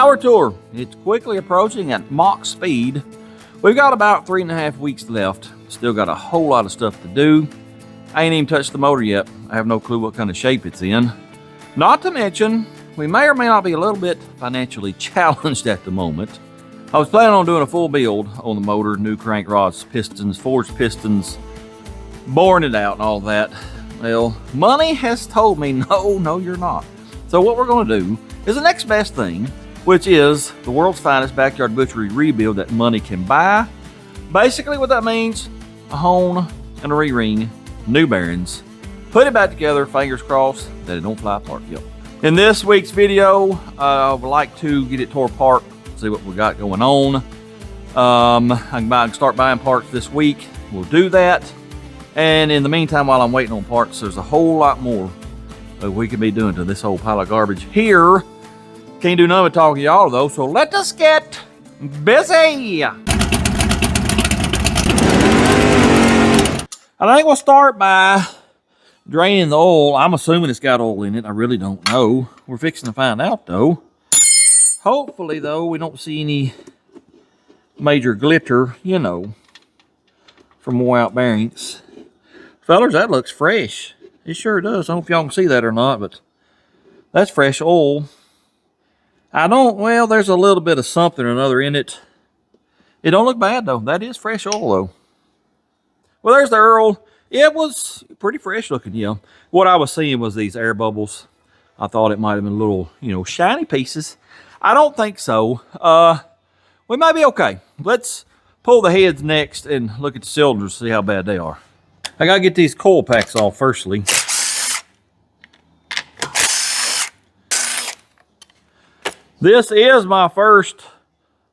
Power tour. It's quickly approaching at Mach speed. We've got about 3.5 weeks left. Still got a whole lot of stuff to do. I ain't even touched the motor yet. I have no clue what kind of shape it's in. Not to mention, we may or may not be a little bit financially challenged at the moment. I was planning on doing a full build on the motor, new crank rods, pistons, forged pistons, boring it out and all that. Well, money has told me, no, you're not. So what we're gonna do is the next best thing, which is the world's finest backyard butchery rebuild that money can buy. Basically what that means, a hone and a re-ring, new bearings, put it back together, fingers crossed that it don't fly apart. Yep. In this week's video, I would like to get it tore apart, see what we got going on. I can start buying parts this week. We'll do that. And in the meantime, while I'm waiting on parts, there's a whole lot more that we could be doing to this whole pile of garbage here. Can't do none of talking to y'all though, so let us get busy. I think we'll start by draining the oil. I'm assuming it's got oil in it. I really don't know. We're fixing to find out though. Hopefully though, we don't see any major glitter, you know, from wore out bearings. Fellers, that looks fresh. It sure does. I don't know if y'all can see that or not, but that's fresh oil. Well, there's a little bit of something or another in it. It don't look bad though. That is fresh oil though. Well, there's the Earl. It was pretty fresh looking, yeah. What I was seeing was these air bubbles. I thought it might have been little, shiny pieces. I don't think so. We might be okay. Let's pull the heads next and look at the cylinders, see how bad they are. I gotta get these coil packs off firstly. This is my first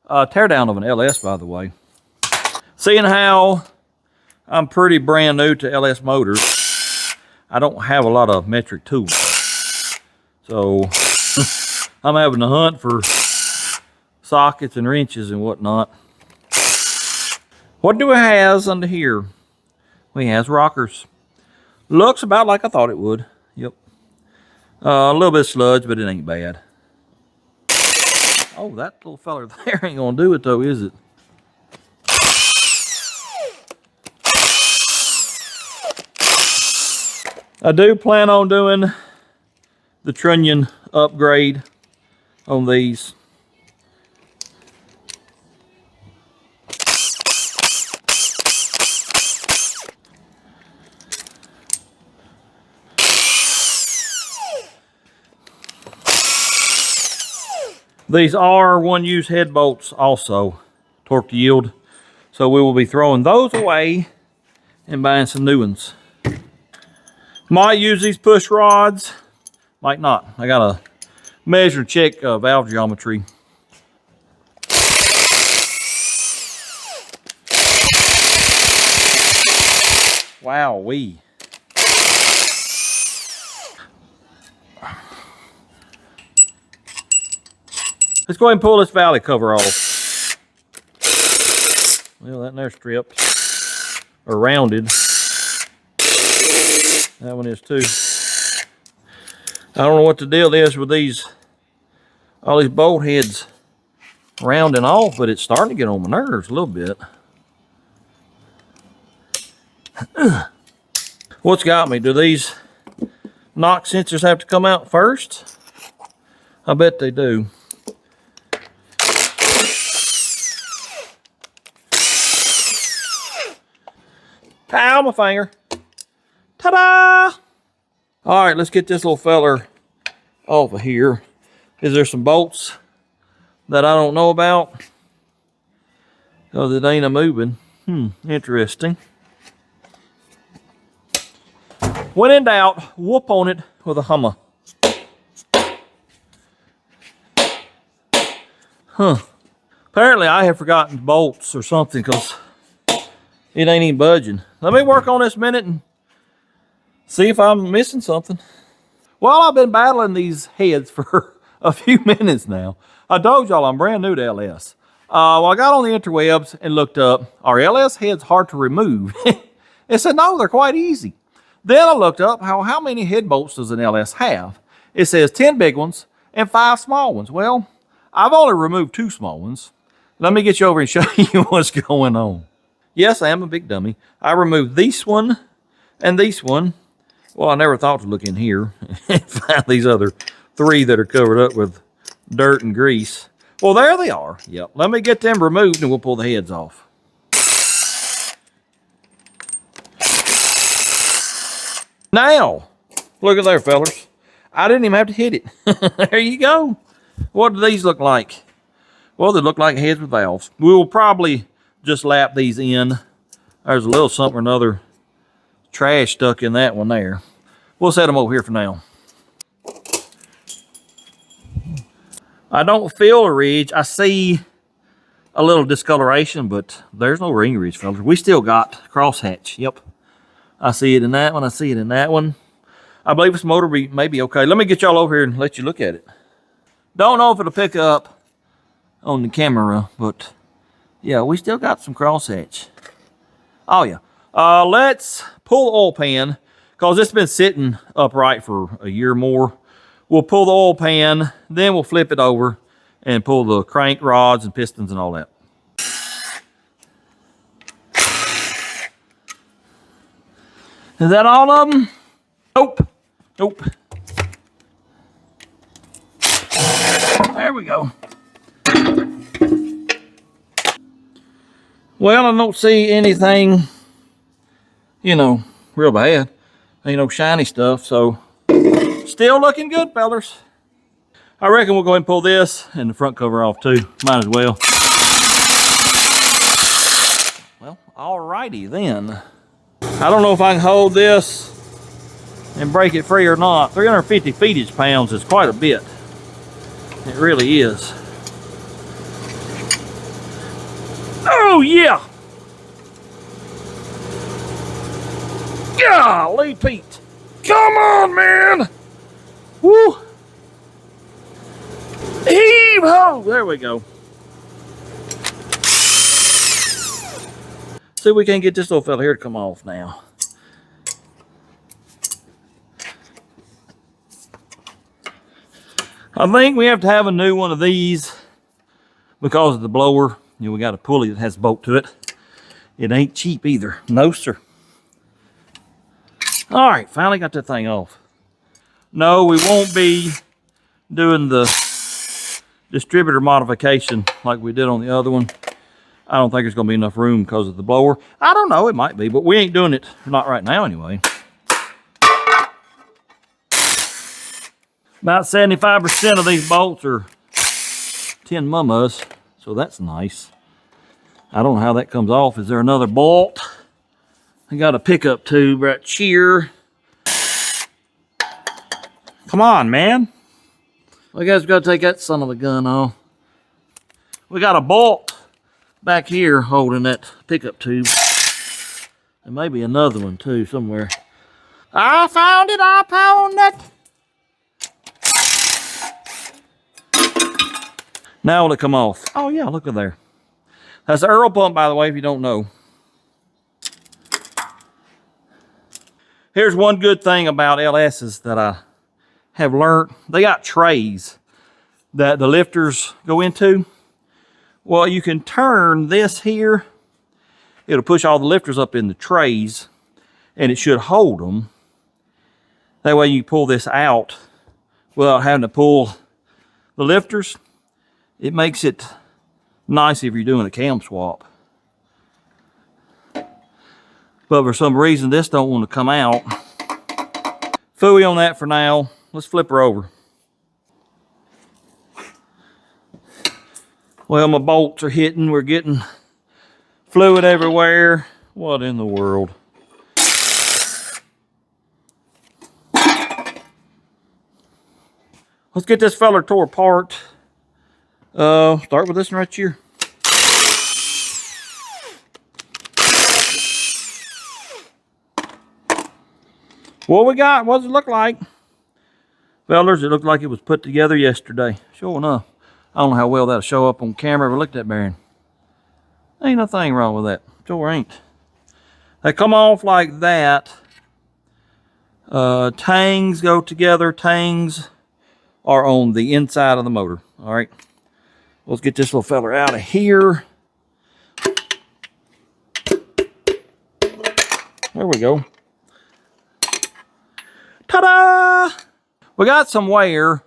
teardown of an LS, by the way. Seeing how I'm pretty brand new to LS motors, I don't have a lot of metric tools. So I'm having to hunt for sockets and wrenches and whatnot. What do it has under here? We has rockers. Looks about like I thought it would. Yep. A little bit of sludge, but it ain't bad. Oh, that little feller there ain't gonna do it though, is it? I do plan on doing the trunnion upgrade on these. These are one-use head bolts also, torque to yield. So we will be throwing those away and buying some new ones. Might use these push rods, might not. I gotta measure and check valve geometry. Wowee. Let's go ahead and pull this valley cover off. Well, that there's stripped or rounded. That one is too. I don't know what the deal is with all these bolt heads rounding off, but it's starting to get on my nerves a little bit. What's got me? Do these knock sensors have to come out first? I bet they do. Ow, my finger. Ta-da! All right, let's get this little feller off of here. Is there some bolts that I don't know about? Because it ain't a-moving. Interesting. When in doubt, whoop on it with a Hummer. Apparently I have forgotten bolts or something because it ain't even budging. Let me work on this a minute and see if I'm missing something. Well, I've been battling these heads for a few minutes now. I told y'all I'm brand new to LS. Well, I got on the interwebs and looked up, are LS heads hard to remove? It said, no, they're quite easy. Then I looked up how many head bolts does an LS have? It says 10 big ones and 5 small ones. Well, I've only removed 2 small ones. Let me get you over and show you what's going on. Yes, I am a big dummy. I removed this one and this one. Well, I never thought to look in here and find these other 3 that are covered up with dirt and grease. Well, there they are. Yep. Let me get them removed and we'll pull the heads off. Now, look at there, fellas. I didn't even have to hit it. There you go. What do these look like? Well, they look like heads with valves. We will probably just lap these in. There's a little something or another trash stuck in that one there. We'll set them over here for now. I don't feel a ridge. I see a little discoloration, but there's no ring ridge, fellas. We still got crosshatch. Yep. I see it in that one. I see it in that one. I believe this motor may be okay. Let me get y'all over here and let you look at it. Don't know if it'll pick up on the camera, but yeah, we still got some crosshatch. Oh yeah. Let's pull the oil pan because it's been sitting upright for a year more. We'll pull the oil pan, then we'll flip it over and pull the crank rods and pistons and all that. Is that all of them? Nope. Nope. There we go. Well, I don't see anything, you know, real bad. Ain't no shiny stuff, so still looking good, fellers. I reckon we'll go ahead and pull this and the front cover off too. Might as well. Well, alrighty then. I don't know if I can hold this and break it free or not. 350 feetage pounds is quite a bit. It really is. Oh yeah! Golly, Pete. Come on, man! Woo! Heave ho! There we go. See if we can't get this little fella here to come off now. I think we have to have a new one of these because of the blower. You know, we got a pulley that has a bolt to it. It ain't cheap either. No, sir. All right, finally got that thing off. No, we won't be doing the distributor modification like we did on the other one. I don't think there's going to be enough room because of the blower. I don't know, it might be, but we ain't doing it, not right now anyway. About 75% of these bolts are 10 mamas, so that's nice. I don't know how that comes off. Is there another bolt? I got a pickup tube right here. Come on, man. Well, you guys got to take that son of a gun off. We got a bolt back here holding that pickup tube. And maybe another one too somewhere. I found it, I found it. Now will it come off? Oh yeah, look at there. That's the Earl pump, by the way, if you don't know. Here's one good thing about LS's that I have learned. They got trays that the lifters go into. Well, you can turn this here. It'll push all the lifters up in the trays and it should hold them. That way you pull this out without having to pull the lifters. It makes it nice if you're doing a cam swap. But for some reason, this don't want to come out. Phooey on that for now. Let's flip her over. Well, my bolts are hitting. We're getting fluid everywhere. What in the world? Let's get this fella tore apart. Start with this one right here. What we got? What does it look like? Fellers, it looked like it was put together yesterday. Sure enough. I don't know how well that'll show up on camera, but look at that bearing. Ain't nothing wrong with that. Sure ain't. They come off like that. Tangs go together. Tangs are on the inside of the motor. All right. Let's get this little feller out of here. There we go. Ta-da! We got some wear.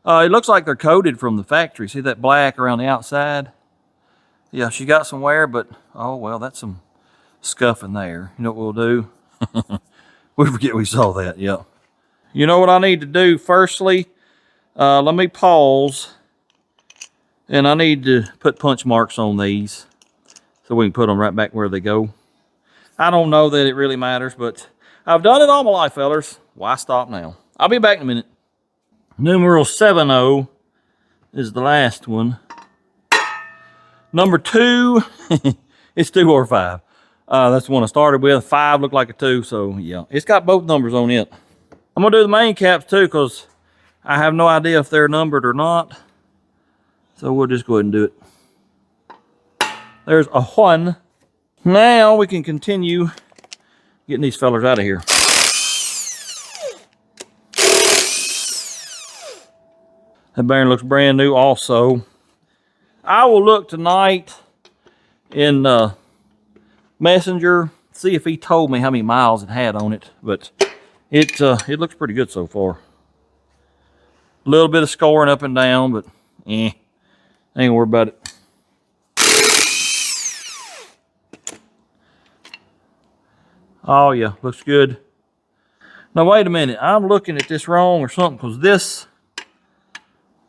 It looks like they're coated from the factory. See that black around the outside? Yeah, she got some wear, but oh well, that's some scuff in there. You know what we'll do? We forget we saw that, yeah. You know what I need to do? Firstly, let me pause. And I need to put punch marks on these so we can put them right back where they go. I don't know that it really matters, but I've done it all my life, fellers. Why stop now? I'll be back in a minute. Numeral 70 is the last one. Number 2, it's 2 or 5. That's the one I started with. 5 looked like a 2, so yeah. It's got both numbers on it. I'm gonna do the main caps too, because I have no idea if they're numbered or not. So we'll just go ahead and do it. There's a 1. Now we can continue getting these fellers out of here. That bearing looks brand new also. I will look tonight in Messenger, see if he told me how many miles it had on it, but it looks pretty good so far. A little bit of scoring up and down, but ain't worry about it. Oh yeah, looks good. Now wait a minute, I'm looking at this wrong or something, because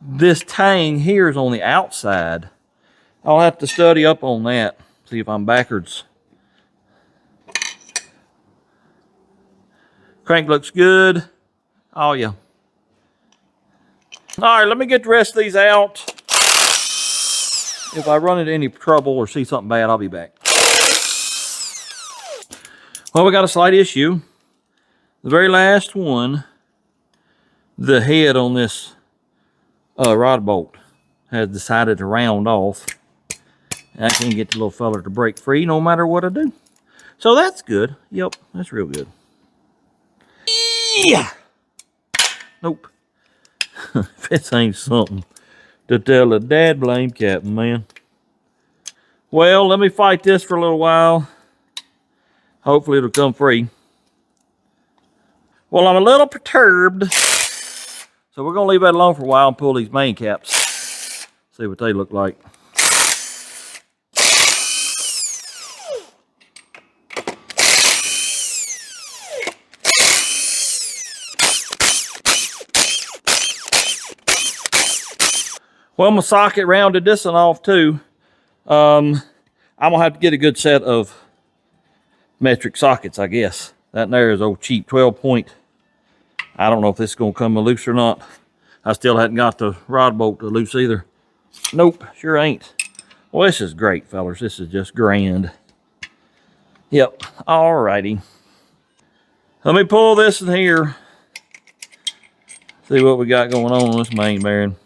this tang here is on the outside. I'll have to study up on that, see if I'm backwards. Crank looks good. Oh yeah. All right, let me get the rest of these out. If I run into any trouble or see something bad, I'll be back. Well, we got a slight issue. The very last one, the head on this rod bolt has decided to round off. I can't get the little fella to break free no matter what I do. So that's good. Yep, that's real good. Yeah. Nope. This ain't something to tell a dad blame captain, man. Well, let me fight this for a little while. Hopefully it'll come free. Well, I'm a little perturbed. So we're gonna leave that alone for a while and pull these main caps. See what they look like. Well, my socket rounded this one off too. I'm gonna have to get a good set of metric sockets, I guess. That there is old cheap 12 point. I don't know if this is gonna come loose or not. I still hadn't got the rod bolt to loose either. Nope, sure ain't. Well, this is great, fellers. This is just grand. Yep, alrighty. Let me pull this in here. See what we got going on this main bearing.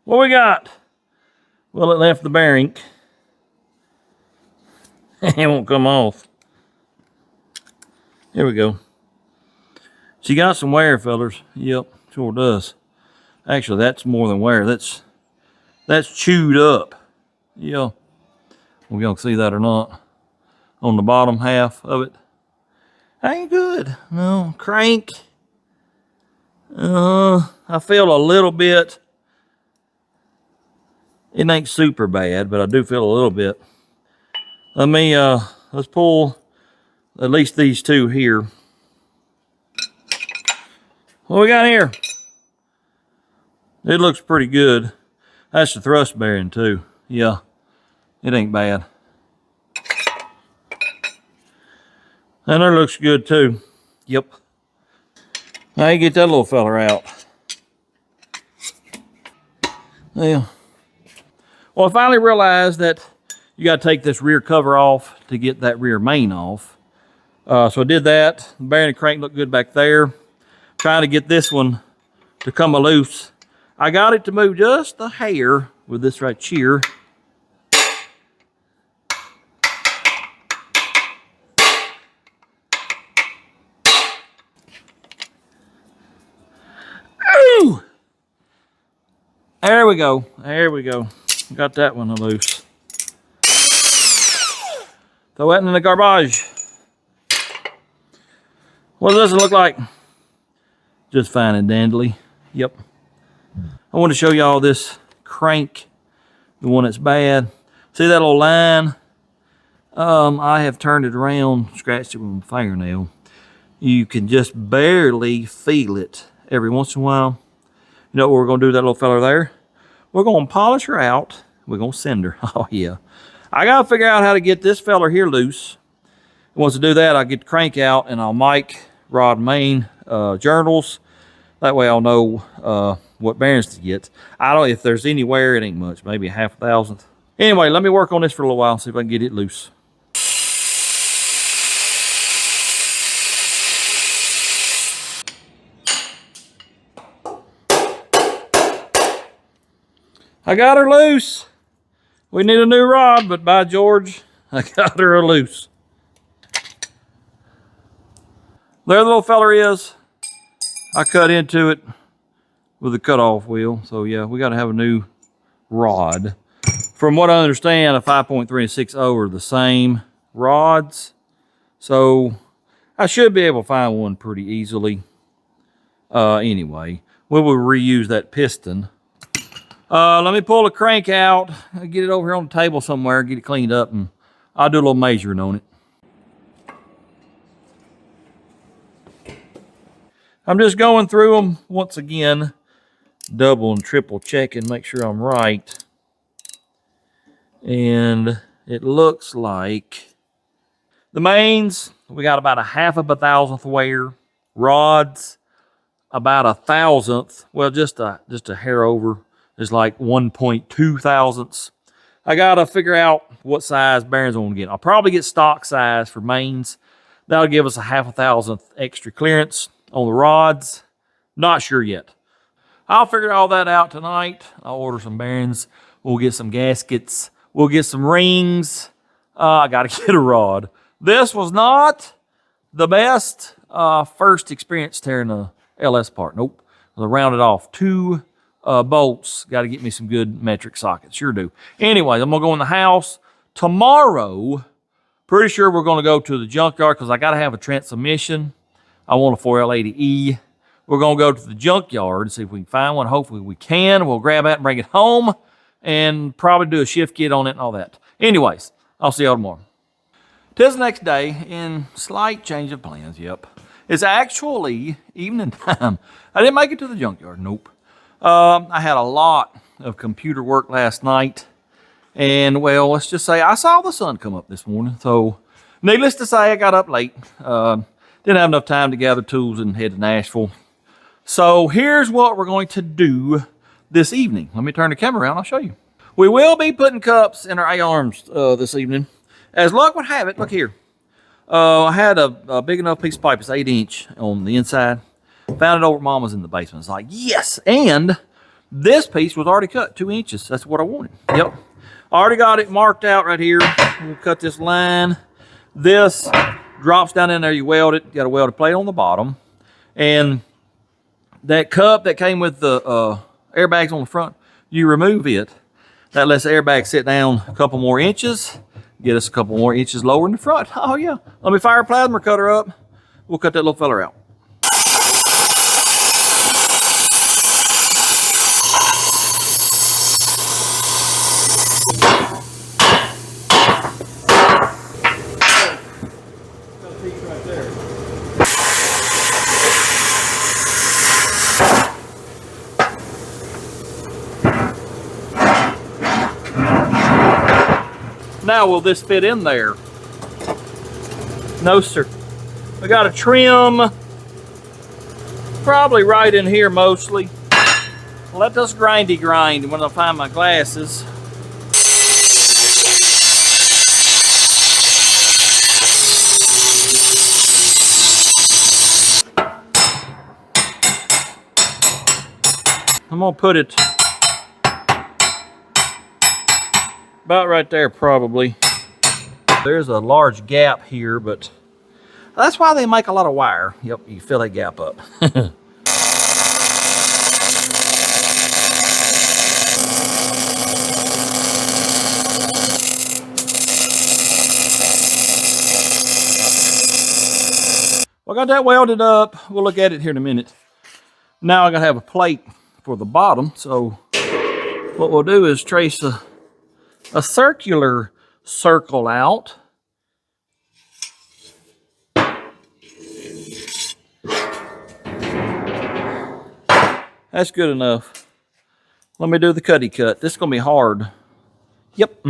What we got? Well, it left the bearing. It won't come off. Here we go. She got some wear, fellers. Yep, sure does. Actually, that's more than wear. That's chewed up. Yeah. We're gonna see that or not. On the bottom half of it. Ain't good. No, crank. I feel a little bit. It ain't super bad, but I do feel a little bit. Let me, let's pull at least these two here. What we got here? It looks pretty good. That's the thrust bearing too. Yeah, it ain't bad. And that looks good too. Yep. Now you get that little fella out. Yeah. Well, I finally realized that you got to take this rear cover off to get that rear main off. So I did that. The bearing and crank look good back there. Trying to get this one to come loose. I got it to move just a hair with this right here. There we go. There we go. Got that one loose. Throw that in the garbage. What does this look like? Just fine and dandly. Yep. I want to show y'all this crank, the one that's bad. See that little line? I have turned it around, scratched it with my fingernail. You can just barely feel it every once in a while. You know what we're going to do with that little fella there? We're going to polish her out. We're going to send her. Oh, yeah. I got to figure out how to get this fella here loose. Once I do that, I'll get the crank out and I'll mic rod main journals. That way I'll know what bearings to get. I don't, if there's any wear, it ain't much, maybe a half a thousandth. Anyway, let me work on this for a little while and see if I can get it loose. I got her loose. We need a new rod, but by George, I got her loose. There the little feller is. I cut into it with a cutoff wheel. So yeah, we got to have a new rod. From what I understand, a 5.3 and 6.0 are the same rods. So I should be able to find one pretty easily. Anyway, we will reuse that piston. Let me pull the crank out, get it over here on the table somewhere, get it cleaned up, and I'll do a little measuring on it. I'm just going through them once again, double and triple checking, make sure I'm right. And it looks like the mains, we got about a half of a thousandth wear. Rods, about a thousandth, well, just a hair over. It's like 1.2 thousandths. I gotta figure out what size bearings I want to get. I'll probably get stock size for mains. That'll give us a half a thousandth extra clearance on the rods. Not sure yet. I'll figure all that out tonight. I'll order some bearings. We'll get some gaskets. We'll get some rings. I gotta get a rod. This was not the best first experience tearing a LS part. Nope. I rounded off 2 bolts. Got to get me some good metric sockets. Sure do. Anyway, I'm going to go in the house. Tomorrow, pretty sure we're going to go to the junkyard because I got to have a transmission. I want a 4L80E. We're going to go to the junkyard and see if we can find one. Hopefully we can. We'll grab that and bring it home and probably do a shift kit on it and all that. Anyways, I'll see y'all tomorrow. Tis the next day in slight change of plans. Yep. It's actually evening time. I didn't make it to the junkyard. Nope. I had a lot of computer work last night. And, well, let's just say I saw the sun come up this morning. So, needless to say, I got up late. Didn't have enough time to gather tools and head to Nashville. So, here's what we're going to do this evening. Let me turn the camera around. I'll show you. We will be putting cups in our A-arms this evening. As luck would have it, look here. I had a big enough piece of pipe. It's 8-inch on the inside. Found it over at Mama's in the basement. It's like, yes! And this piece was already cut 2 inches. That's what I wanted. Yep. I already got it marked out right here. We'll cut this line. This drops down in there. You weld it. You got a welded plate on the bottom. And that cup that came with the airbags on the front, you remove it. That lets the airbag sit down a couple more inches. Get us a couple more inches lower in the front. Oh, yeah. Let me fire a plasma cutter up. We'll cut that little feller out. Now, will this fit in there? No, sir. We got a trim, probably right in here mostly. Let us grindy grind when I find my glasses. I'm gonna put it about right there, probably. There's a large gap here, but that's why they make a lot of wire. Yep, you fill that gap up. I got that welded up. We'll look at it here in a minute. Now I gotta have a plate for the bottom. So what we'll do is trace a circular circle out. That's good enough. Let me do the cutty cut. This is gonna be hard. Yep.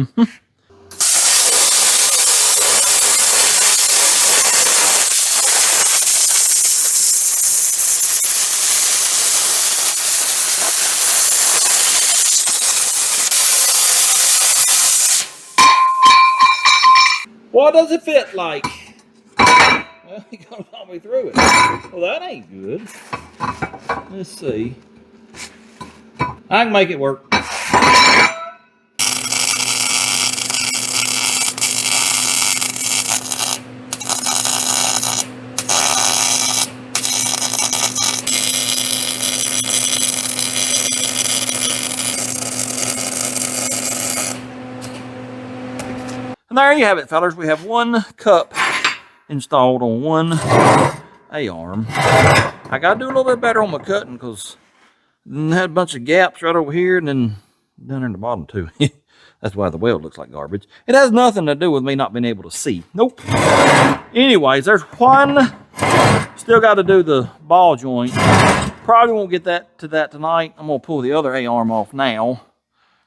What does it fit like? Well, he goes all the way through it. Well, that ain't good. Let's see. I can make it work. And there you have it, fellas. We have one cup installed on one A-arm. I got to do a little bit better on my cutting because I had a bunch of gaps right over here and then down there in the bottom too. That's why the weld looks like garbage. It has nothing to do with me not being able to see. Nope. Anyways, there's one. Still got to do the ball joint. Probably won't get to that tonight. I'm going to pull the other A-arm off now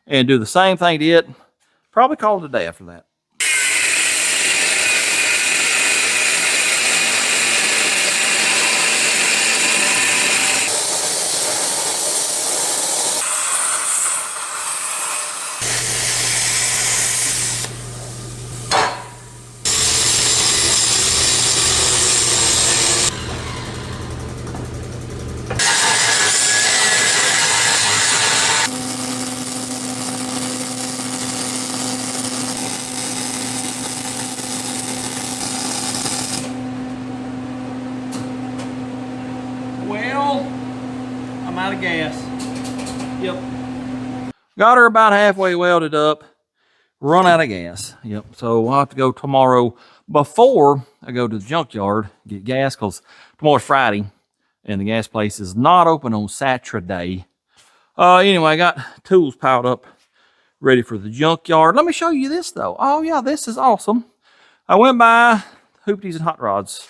and do the same thing to it. Probably call it a day after that. Well, I'm out of gas. Yep. Got her about halfway welded up. Run out of gas. Yep. So I'll have to go tomorrow before I go to the junkyard, get gas, because tomorrow's Friday and the gas place is not open on Saturday. Anyway, I got tools piled up ready for the junkyard. Let me show you this though. Oh yeah, this is awesome. I went by Hoopies and Hot Rods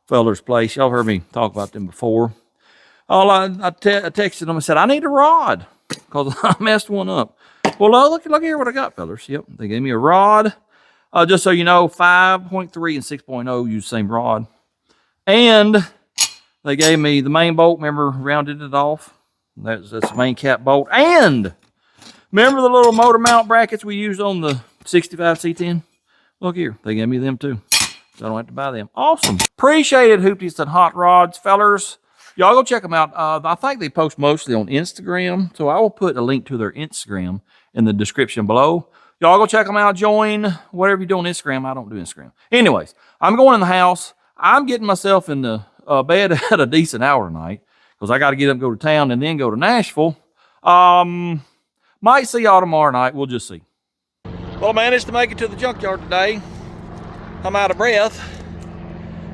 feller's place. Y'all heard me talk about them before. I texted them and said, I need a rod because I messed one up. Well, look here what I got, fellas. Yep, they gave me a rod. Just so you know, 5.3 and 6.0 use the same rod. And they gave me the main bolt. Remember, rounded it off? That's the main cap bolt. And remember the little motor mount brackets we used on the 65 C10? Look here, they gave me them too. So I don't have to buy them. Awesome. Appreciate it, Hoopies and Hot Rods, fellers. Y'all go check them out. I think they post mostly on Instagram, so I will put a link to their Instagram in the description below. Y'all go check them out. Join whatever you do on Instagram. I don't do Instagram. Anyways, I'm going in the house. I'm getting myself in the bed at a decent hour tonight because I got to get up and go to town and then go to Nashville. Might see y'all tomorrow night. We'll just see. Well, I managed to make it to the junkyard today. I'm out of breath,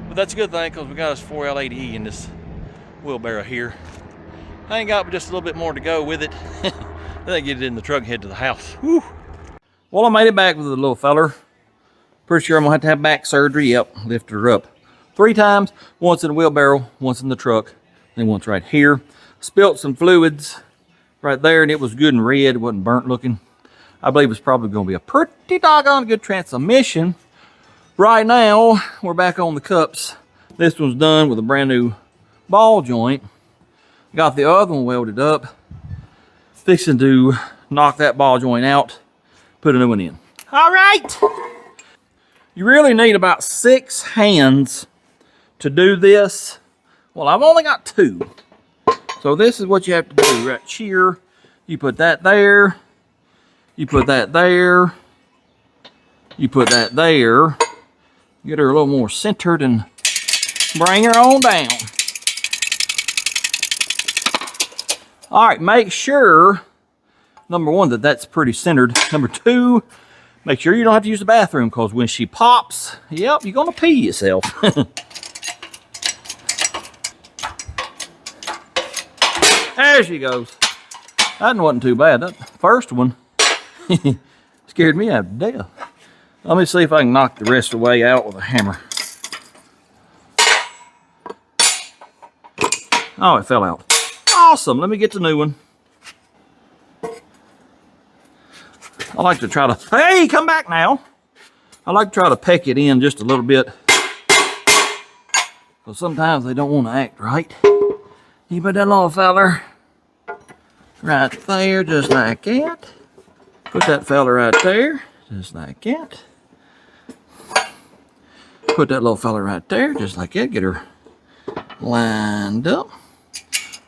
but that's a good thing because we got us 4L80E in this wheelbarrow here. I ain't got but just a little bit more to go with it. Then get it in the truck and head to the house. Whew. Well, I made it back with the little feller. Pretty sure I'm gonna have to have back surgery. Yep, lifted her up 3 times. Once in the wheelbarrow, once in the truck, then once right here. Spilt some fluids right there and it was good and red. It wasn't burnt looking. I believe it's probably gonna be a pretty doggone good transmission. Right now, we're back on the cups. This one's done with a brand new ball joint. Got the other one welded up. Fixing to knock that ball joint out, put a new one in. All right. You really need about 6 hands to do this. Well, I've only got 2. So this is what you have to do right here. You put that there. You put that there. You put that there. Get her a little more centered and bring her on down. All right, make sure, number 1, that that's pretty centered. Number 2, make sure you don't have to use the bathroom because when she pops, yep, you're gonna pee yourself. There she goes. That one wasn't too bad. That first one scared me out of death. Let me see if I can knock the rest of the way out with a hammer. Oh, it fell out. Awesome. Let me get the new one. I like to try to, hey, come back now. I like to try to peck it in just a little bit. Because sometimes they don't want to act right. You put that little feller right there, just like that. Put that feller right there, just like that. Put that little feller right there, just like that. Get her lined up.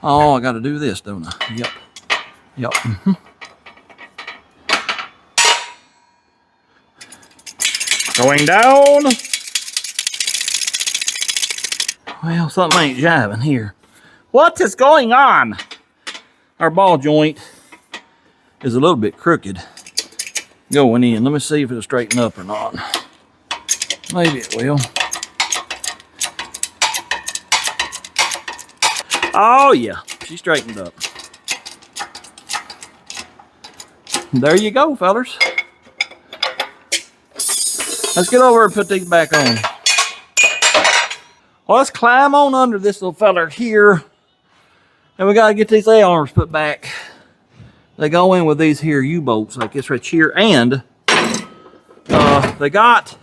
Oh, I got to do this, don't I? Yep. Yep. Going down. Well, something ain't jiving here. What is going on? Our ball joint is a little bit crooked going in. Let me see if it'll straighten up or not. Maybe it will. Oh yeah, she straightened up. There you go, fellers. Let's get over and put these back on. Well, let's climb on under this little feller here. And we gotta get these A-arms put back. They go in with these here U-bolts like this right here. And they got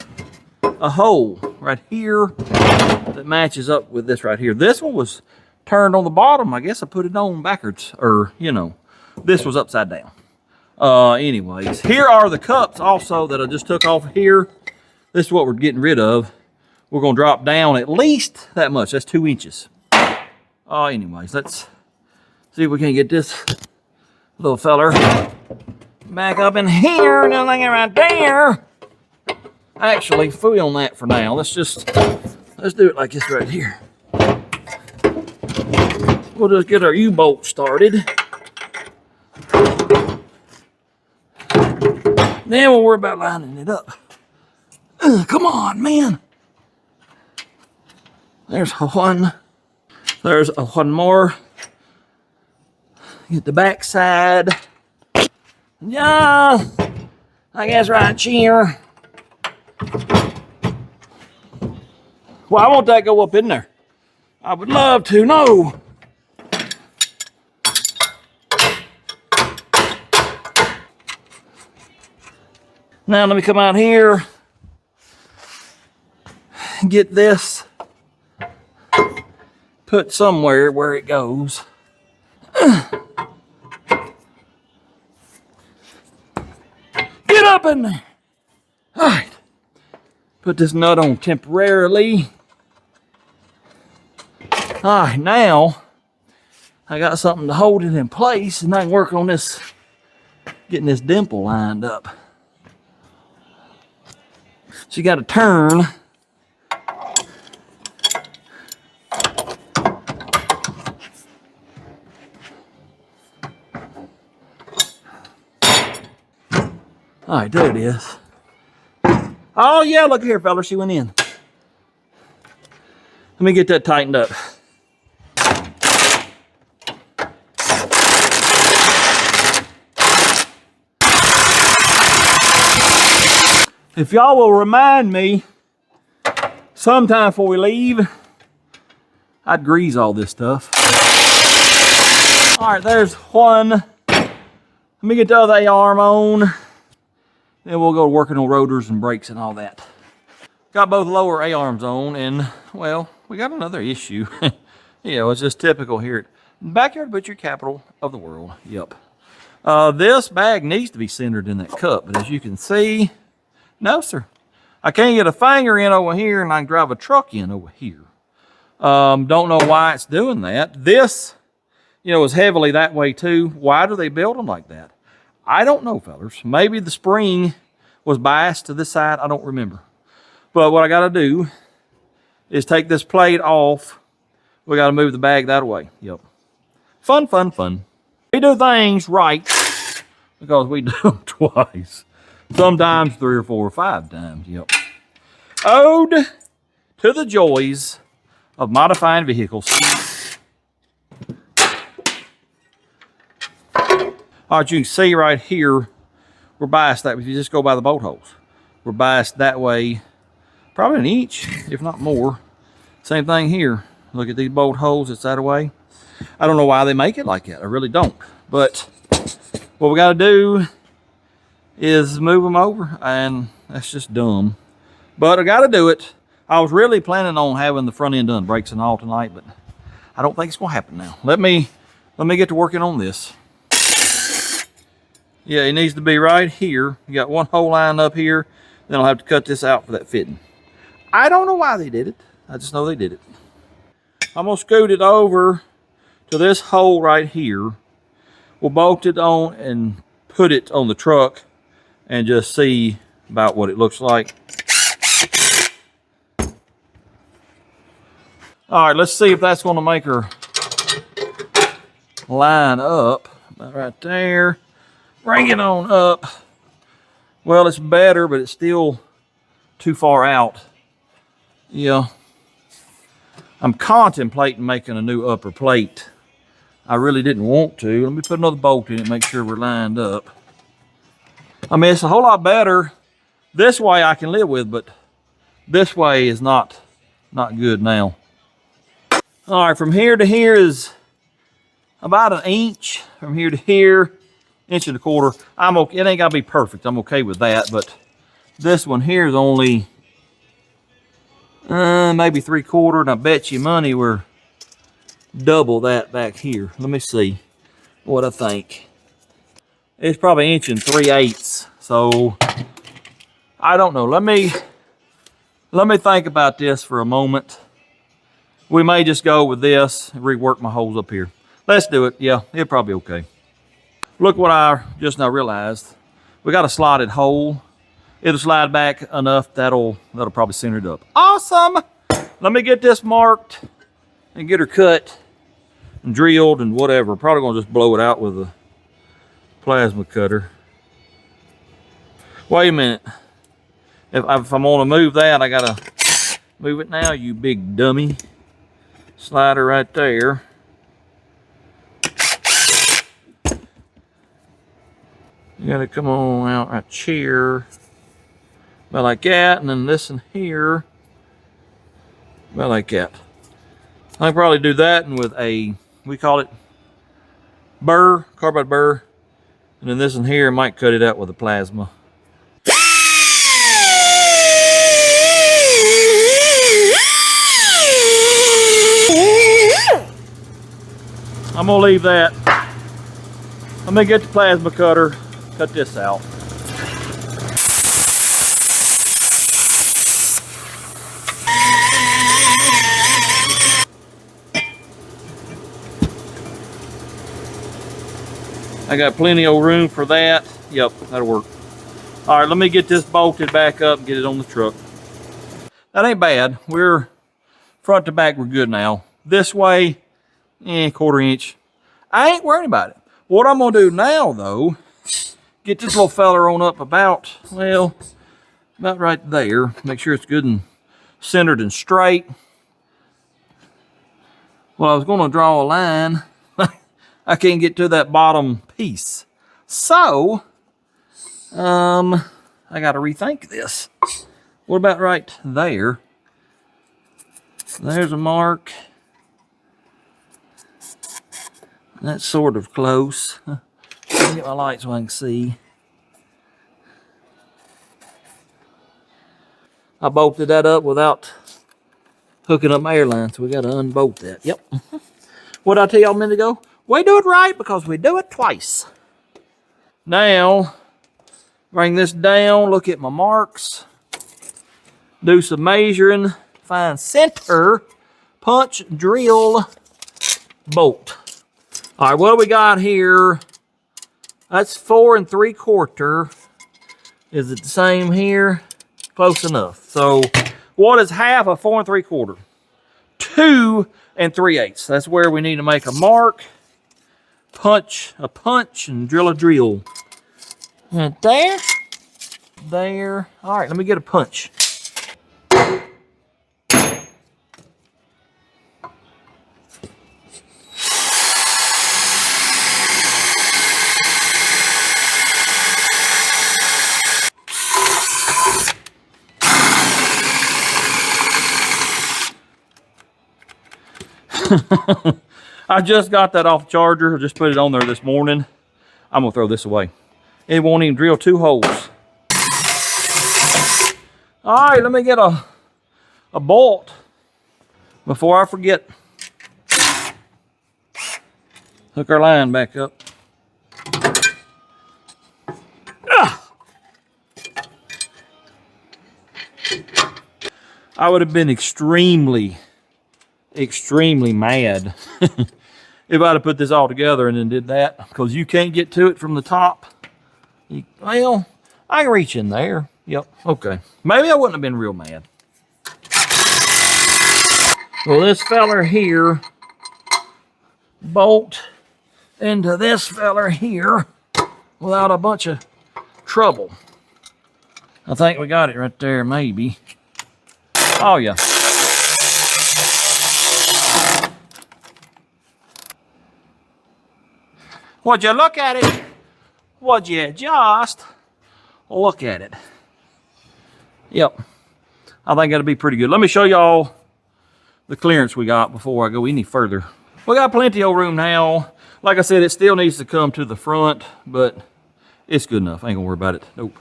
a hole right here that matches up with this right here. This one was turned on the bottom. I guess I put it on backwards, or you know, this was upside down. Anyways, here are the cups also that I just took off of here. This is what we're getting rid of. We're gonna drop down at least that much. That's 2 inches. Anyways, let's see if we can get this little feller back up in here. And then right there. Actually, fool on that for now. Let's do it like this right here. We'll just get our U-bolt started. Then we'll worry about lining it up. Come on, man. There's one. There's one more. Get the back side. Yeah, I guess right here. Why won't that go up in there? I would love to know. Now let me come out here, get this put somewhere where it goes. Get up in there. All right. Put this nut on temporarily. All right, now I got something to hold it in place, and I can work on this, getting this dimple lined up. So you got to turn. All right, there it is. Oh yeah, look here, fella, she went in. Let me get that tightened up. If y'all will remind me sometime before we leave, I'd grease all this stuff. All right, there's one. Let me get the other A-arm on. Then we'll go to working on rotors and brakes and all that. Got both lower A-arms on, and well, we got another issue. You know, it's just typical here at Backyard Butcher, capital of the world. Yep. This bag needs to be centered in that cup, but as you can see, no, sir. I can't get a finger in over here, and I can drive a truck in over here. Don't know why it's doing that. This, you know, is heavily that way too. Why do they build them like that? I don't know, fellas. Maybe the spring was biased to this side. I don't remember. But what I got to do is take this plate off. We got to move the bag that way. Yep. Fun, fun, fun. We do things right because we do them twice. Sometimes 3 or 4 or 5 times. Yep. Ode to the joys of modifying vehicles. All right, you can see right here, we're biased that, if you just go by the bolt holes, we're biased that way, probably an inch, if not more. Same thing here. Look at these bolt holes, it's that way. I don't know why they make it like that, I really don't. But what we gotta do is move them over, and that's just dumb. But I gotta do it. I was really planning on having the front end done, brakes and all tonight, but I don't think it's gonna happen now. Let me get to working on this. Yeah, it needs to be right here. You got one hole line up here, then I'll have to cut this out for that fitting. I don't know why they did it. I just know they did it. I'm gonna scoot it over to this hole right here. We'll bolt it on and put it on the truck and just see about what it looks like. All right, let's see if that's gonna make her line up. About right there. Bring it on up. Well, it's better, but it's still too far out. Yeah. I'm contemplating making a new upper plate. I really didn't want to. Let me put another bolt in it, make sure we're lined up. I mean, it's a whole lot better. This way I can live with, but this way is not good now. All right, from here to here is about an inch. From here to here, inch and a quarter. I'm okay. It ain't gotta be perfect. I'm okay with that, but this one here is only maybe 3/4, and I bet you money we're double that back here. Let me see what I think. It's probably 1 3/8. So I don't know. Let me think about this for a moment. We may just go with this and rework my holes up here. Let's do it. Yeah, it'll probably be okay. Look what I just now realized. We got a slotted hole. It'll slide back enough that'll probably center it up. Awesome. Let me get this marked and get her cut and drilled and whatever. Probably gonna just blow it out with a plasma cutter. Wait a minute. If I'm gonna move that, I gotta move it now, you big dummy. Slide her right there. You gotta come on out right here. About like that, and then this in here. About like that. I can probably do that, and with a, we call it burr, carbide burr. And then this in here, I might cut it out with a plasma. I'm gonna leave that. Let me get the plasma cutter, cut this out. I got plenty of room for that. Yep, that'll work. All right, let me get this bolted back up and get it on the truck. That ain't bad. We're front to back, we're good now. This way, 1/4 inch. I ain't worried about it. What I'm gonna do now though, get this little feller on up about, well, about right there. Make sure it's good and centered and straight. Well, I was gonna draw a line. I can't get to that bottom piece. So, I gotta rethink this. What about right there? There's a mark. That's sort of close. Let me get my light so I can see. I bolted that up without hooking up my airline, so we gotta unbolt that. Yep. What did I tell y'all a minute ago? We do it right because we do it twice. Now, bring this down, look at my marks, do some measuring, find center, punch, drill, bolt. All right, what do we got here? That's 4 3/4. Is it the same here? Close enough. So, what is half of 4 3/4? 2 3/8. That's where we need to make a mark. Punch a punch and drill a drill. Right there. There. All right, let me get a punch. I just got that off the charger. I just put it on there this morning. I'm gonna throw this away. It won't even drill 2 holes. All right, let me get a bolt before I forget. Hook our line back up. I would have been extremely mad if I'd have put this all together and then did that, because you can't get to it from the top. Well, I can reach in there. Yep, okay. Maybe I wouldn't have been real mad. Well, this feller here bolt into this feller here without a bunch of trouble. I think we got it right there, maybe. Oh, yeah. Would you look at it? Would you just look at it? Yep. I think that'll be pretty good. Let me show y'all the clearance we got before I go any further. We got plenty of room now. Like I said, it still needs to come to the front, but it's good enough. I ain't gonna worry about it. Nope.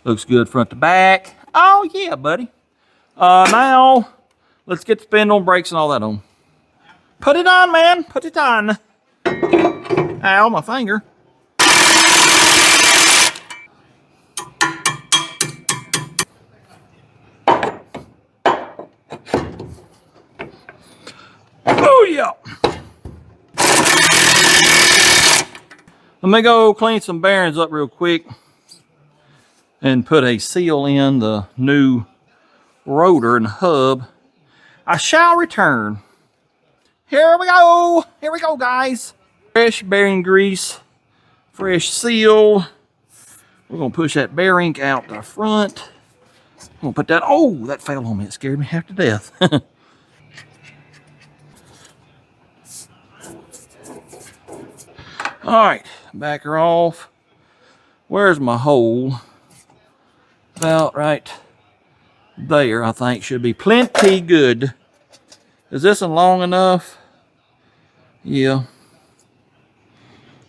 Looks good front to back. Oh, yeah, buddy. Now, let's get the spindle, brakes, and all that on. Put it on, man. Put it on. Ow, my finger. Oh, yeah. Let me go clean some bearings up real quick and put a seal in the new rotor and hub. I shall return. Here we go. Here we go, guys. Fresh bearing grease, fresh seal. We're gonna push that bearing out the front. I'm gonna put that, oh, that fell on me. It scared me half to death. All right, back her off. Where's my hole? About right there, I think, should be plenty good. Is this one long enough? Yeah,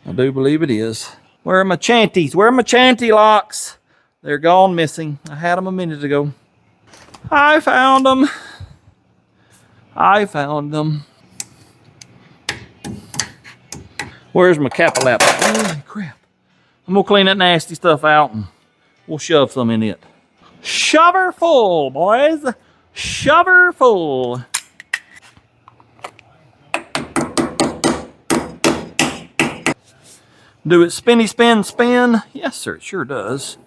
I do believe it is. Where are my chanties? Where are my chanty locks? They're gone missing. I had them a minute ago. I found them. I found them. Where's my capalap? Holy crap. I'm gonna clean that nasty stuff out and we'll shove some in it. Shove her full, boys. Shove her full. Do it spinny spin spin? Yes, sir, it sure does.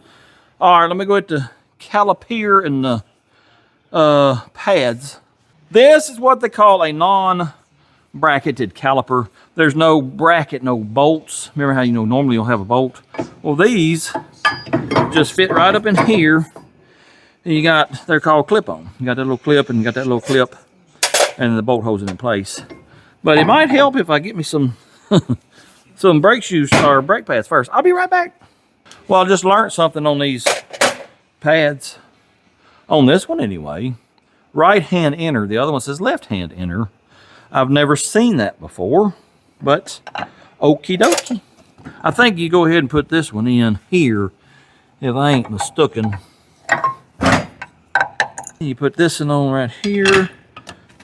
All right, let me go at the caliper and the pads. This is what they call a non-bracketed caliper. There's no bracket, no bolts. Remember how normally you'll have a bolt? Well, these just fit right up in here. And they're called clip-on. You got that little clip and you got that little clip and the bolt holds it in place. But it might help if I get me some some brake shoes or brake pads first. I'll be right back. Well, I just learned something on these pads. On this one anyway. Right hand enter. The other one says left hand enter. I've never seen that before, but okie dokie. I think you go ahead and put this one in here if I ain't mistaken. You put this one on right here,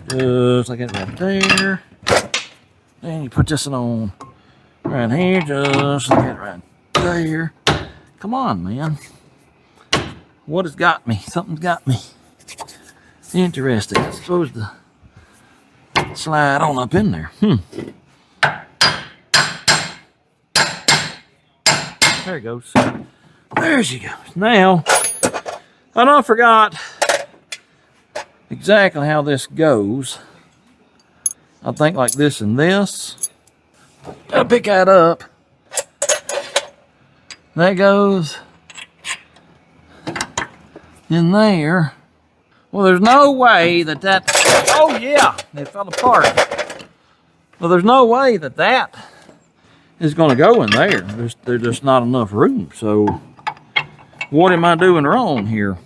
just like that right there. Then you put this one on right here, just like that right there. Come on, man. What has got me? Something's got me. Interesting. It's supposed to slide on up in there. There it goes. There she goes. Now, I don't forgot exactly how this goes. I think like this and this. Gotta pick that up. That goes in there. Well, there's no way that oh yeah, it fell apart. Well, there's no way that is gonna go in there. There's just not enough room. So what am I doing wrong here?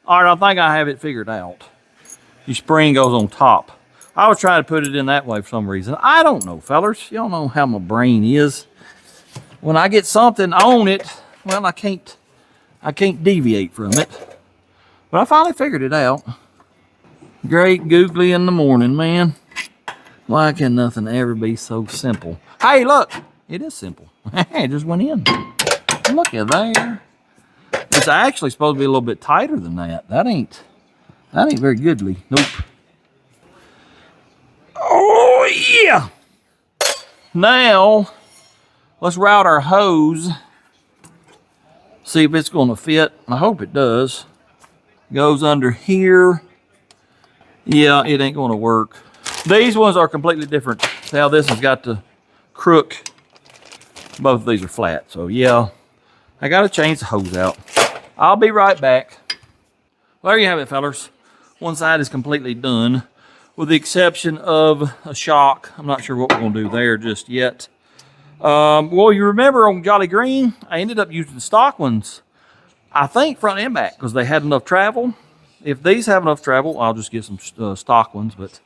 All right, I think I have it figured out. The spring goes on top. I was trying to put it in that way for some reason. I don't know, fellers. Y'all know how my brain is. When I get something on it, well, I can't deviate from it. But I finally figured it out. Great googly in the morning, man. Why can nothing ever be so simple? Hey, look, it is simple. It just went in. Look at there. It's actually supposed to be a little bit tighter than that. That ain't very goodly. Nope. Oh, yeah. Now, let's route our hose. See if it's going to fit. I hope it does. Goes under here. Yeah, it ain't going to work. These ones are completely different. See how this has got the crook. Both of these are flat. So, yeah, I got to change the hose out. I'll be right back. Well, there you have it, fellers. One side is completely done, with the exception of a shock. I'm not sure what we're going to do there just yet. Well, you remember on Jolly Green, I ended up using the stock ones, I think front and back, because they had enough travel. If these have enough travel, I'll just get some stock ones, but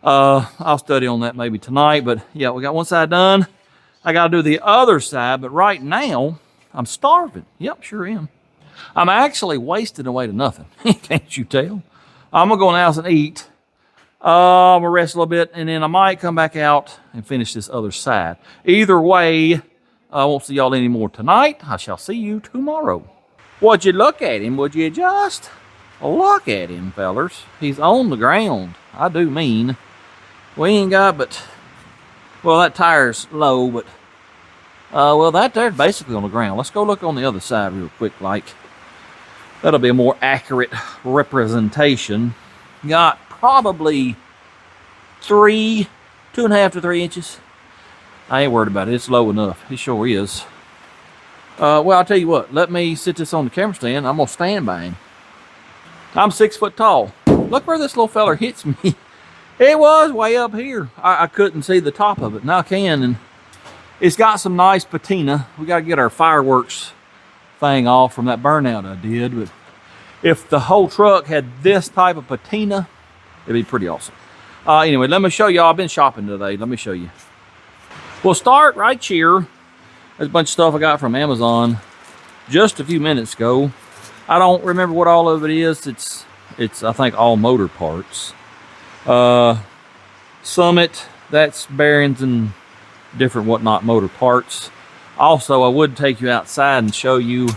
I'll study on that maybe tonight. But yeah, we got one side done. I got to do the other side, but right now, I'm starving. Yep, sure am. I'm actually wasting away to nothing. Can't you tell? I'm going to go in the house and eat. I'm going to rest a little bit, and then I might come back out and finish this other side. Either way, I won't see y'all anymore tonight. I shall see you tomorrow. Would you look at him? Would you just look at him, fellers? He's on the ground. I do mean. We ain't got but, well, that tire's low, but, well, that there's basically on the ground. Let's go look on the other side real quick, like. That'll be a more accurate representation. Got probably 2.5 to 3 inches. I ain't worried about it. It's low enough. It sure is. Well, I'll tell you what. Let me sit this on the camera stand. I'm going to stand by him. I'm 6 foot tall. Look where this little feller hits me. It was way up here. I couldn't see the top of it. Now I can. And it's got some nice patina. We got to get our fireworks thing off from that burnout I did. But if the whole truck had this type of patina, it'd be pretty awesome. Anyway, let me show y'all. I've been shopping today. Let me show you. We'll start right here. There's a bunch of stuff I got from Amazon just a few minutes ago. I don't remember what all of it is. It's I think all motor parts. Summit, that's bearings and different whatnot motor parts. Also, I would take you outside and show you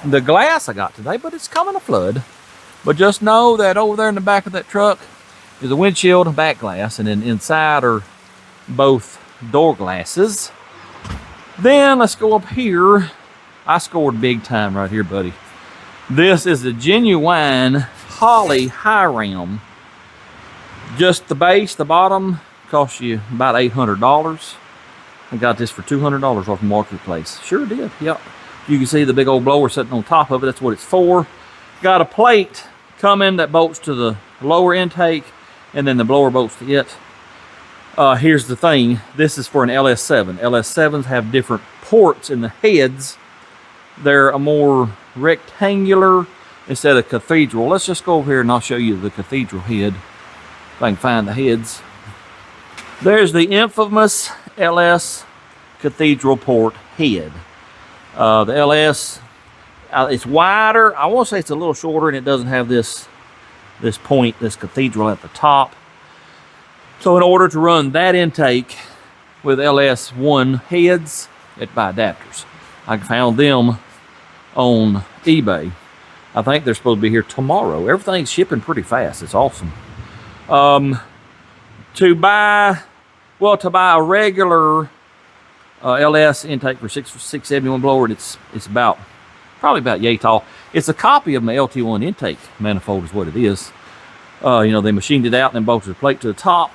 the glass I got today, but it's coming to flood. But just know that over there in the back of that truck is a windshield and back glass, and then inside are both door glasses. Then let's go up here. I scored big time right here, buddy. This is a genuine Holley high ram. Just the base, the bottom, cost you about $800. I got this for $200 off the marketplace. Sure did, yep. You can see the big old blower sitting on top of it. That's what it's for. Got a plate coming that bolts to the lower intake, and then the blower bolts to it. Here's the thing. This is for an LS7. LS7s have different ports in the heads. They're a more rectangular instead of cathedral. Let's just go over here and I'll show you the cathedral head. If I can find the heads. There's the infamous LS cathedral port head. The LS, it's wider. I want to say it's a little shorter, and it doesn't have this point, this cathedral at the top. So in order to run that intake with LS1 heads, it buy adapters. I found them on eBay. I think they're supposed to be here tomorrow. Everything's shipping pretty fast. It's awesome. To buy a regular LS intake for 671 blower, it's probably about yay tall. It's a copy of my LT1 intake manifold is what it is. You know, they machined it out and then bolted the plate to the top.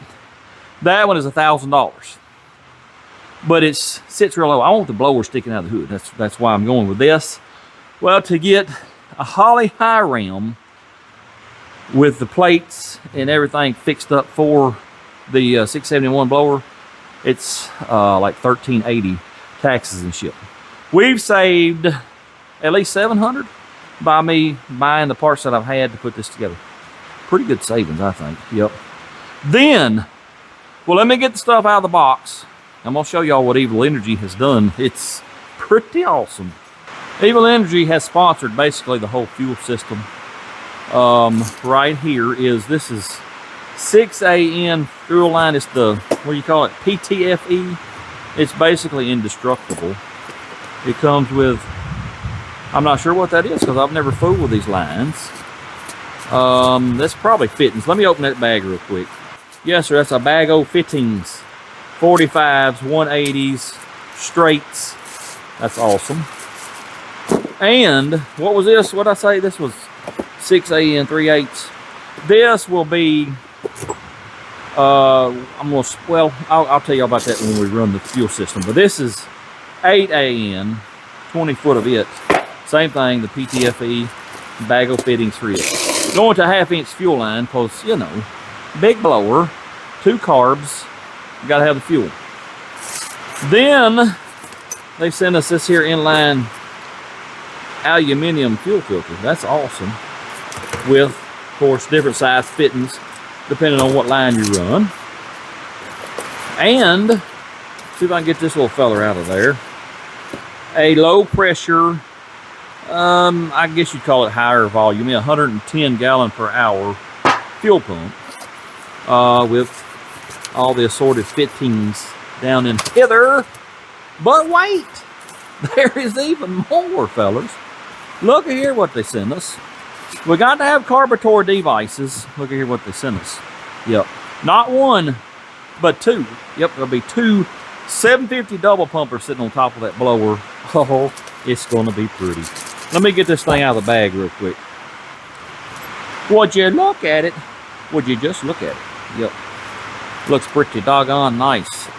That one is $1,000. But it sits real low. I want the blower sticking out of the hood. That's why I'm going with this. Well, to get a Holley high ram with the plates and everything fixed up for the 671 blower, it's like $1,380 taxes and shipping. We've saved at least $700 by me buying the parts that I've had to put this together. Pretty good savings, I think. Yep. Then, well, let me get the stuff out of the box. I'm gonna show y'all what Evil Energy has done. It's pretty awesome. Evil Energy has sponsored basically the whole fuel system. Right here this is 6AN fuel line. It's the, what do you call it, PTFE. It's basically indestructible. It comes with, I'm not sure what that is because I've never fooled with these lines. That's probably fittings. Let me open that bag real quick. Yes, sir, that's a bag of fittings. 45s, 180s, straights. That's awesome. And what was this? What did I say? This was 6AN 3/8. This will be, I'll tell you about that when we run the fuel system. But this is 8AN, 20 foot of it. Same thing, the PTFE bag of fittings for it. Going to 1/2-inch fuel line because, you know, big blower, 2 carbs, you gotta have the fuel. Then they sent us this here inline aluminum fuel filter. That's awesome. With, of course, different size fittings depending on what line you run. And see if I can get this little feller out of there. A low pressure, I guess you'd call it higher volume, 110 gallon per hour fuel pump with all the assorted fittings down in hither. But wait, there is even more, fellas. Look at here what they sent us. We got to have carburetor devices. Look at here what they sent us. Yep, not 1, but 2. Yep, there'll be 2 750 double pumpers sitting on top of that blower. Oh, it's gonna be pretty. Let me get this thing out of the bag real quick. Would you look at it? Would you just look at it? Yep. Looks pretty doggone nice.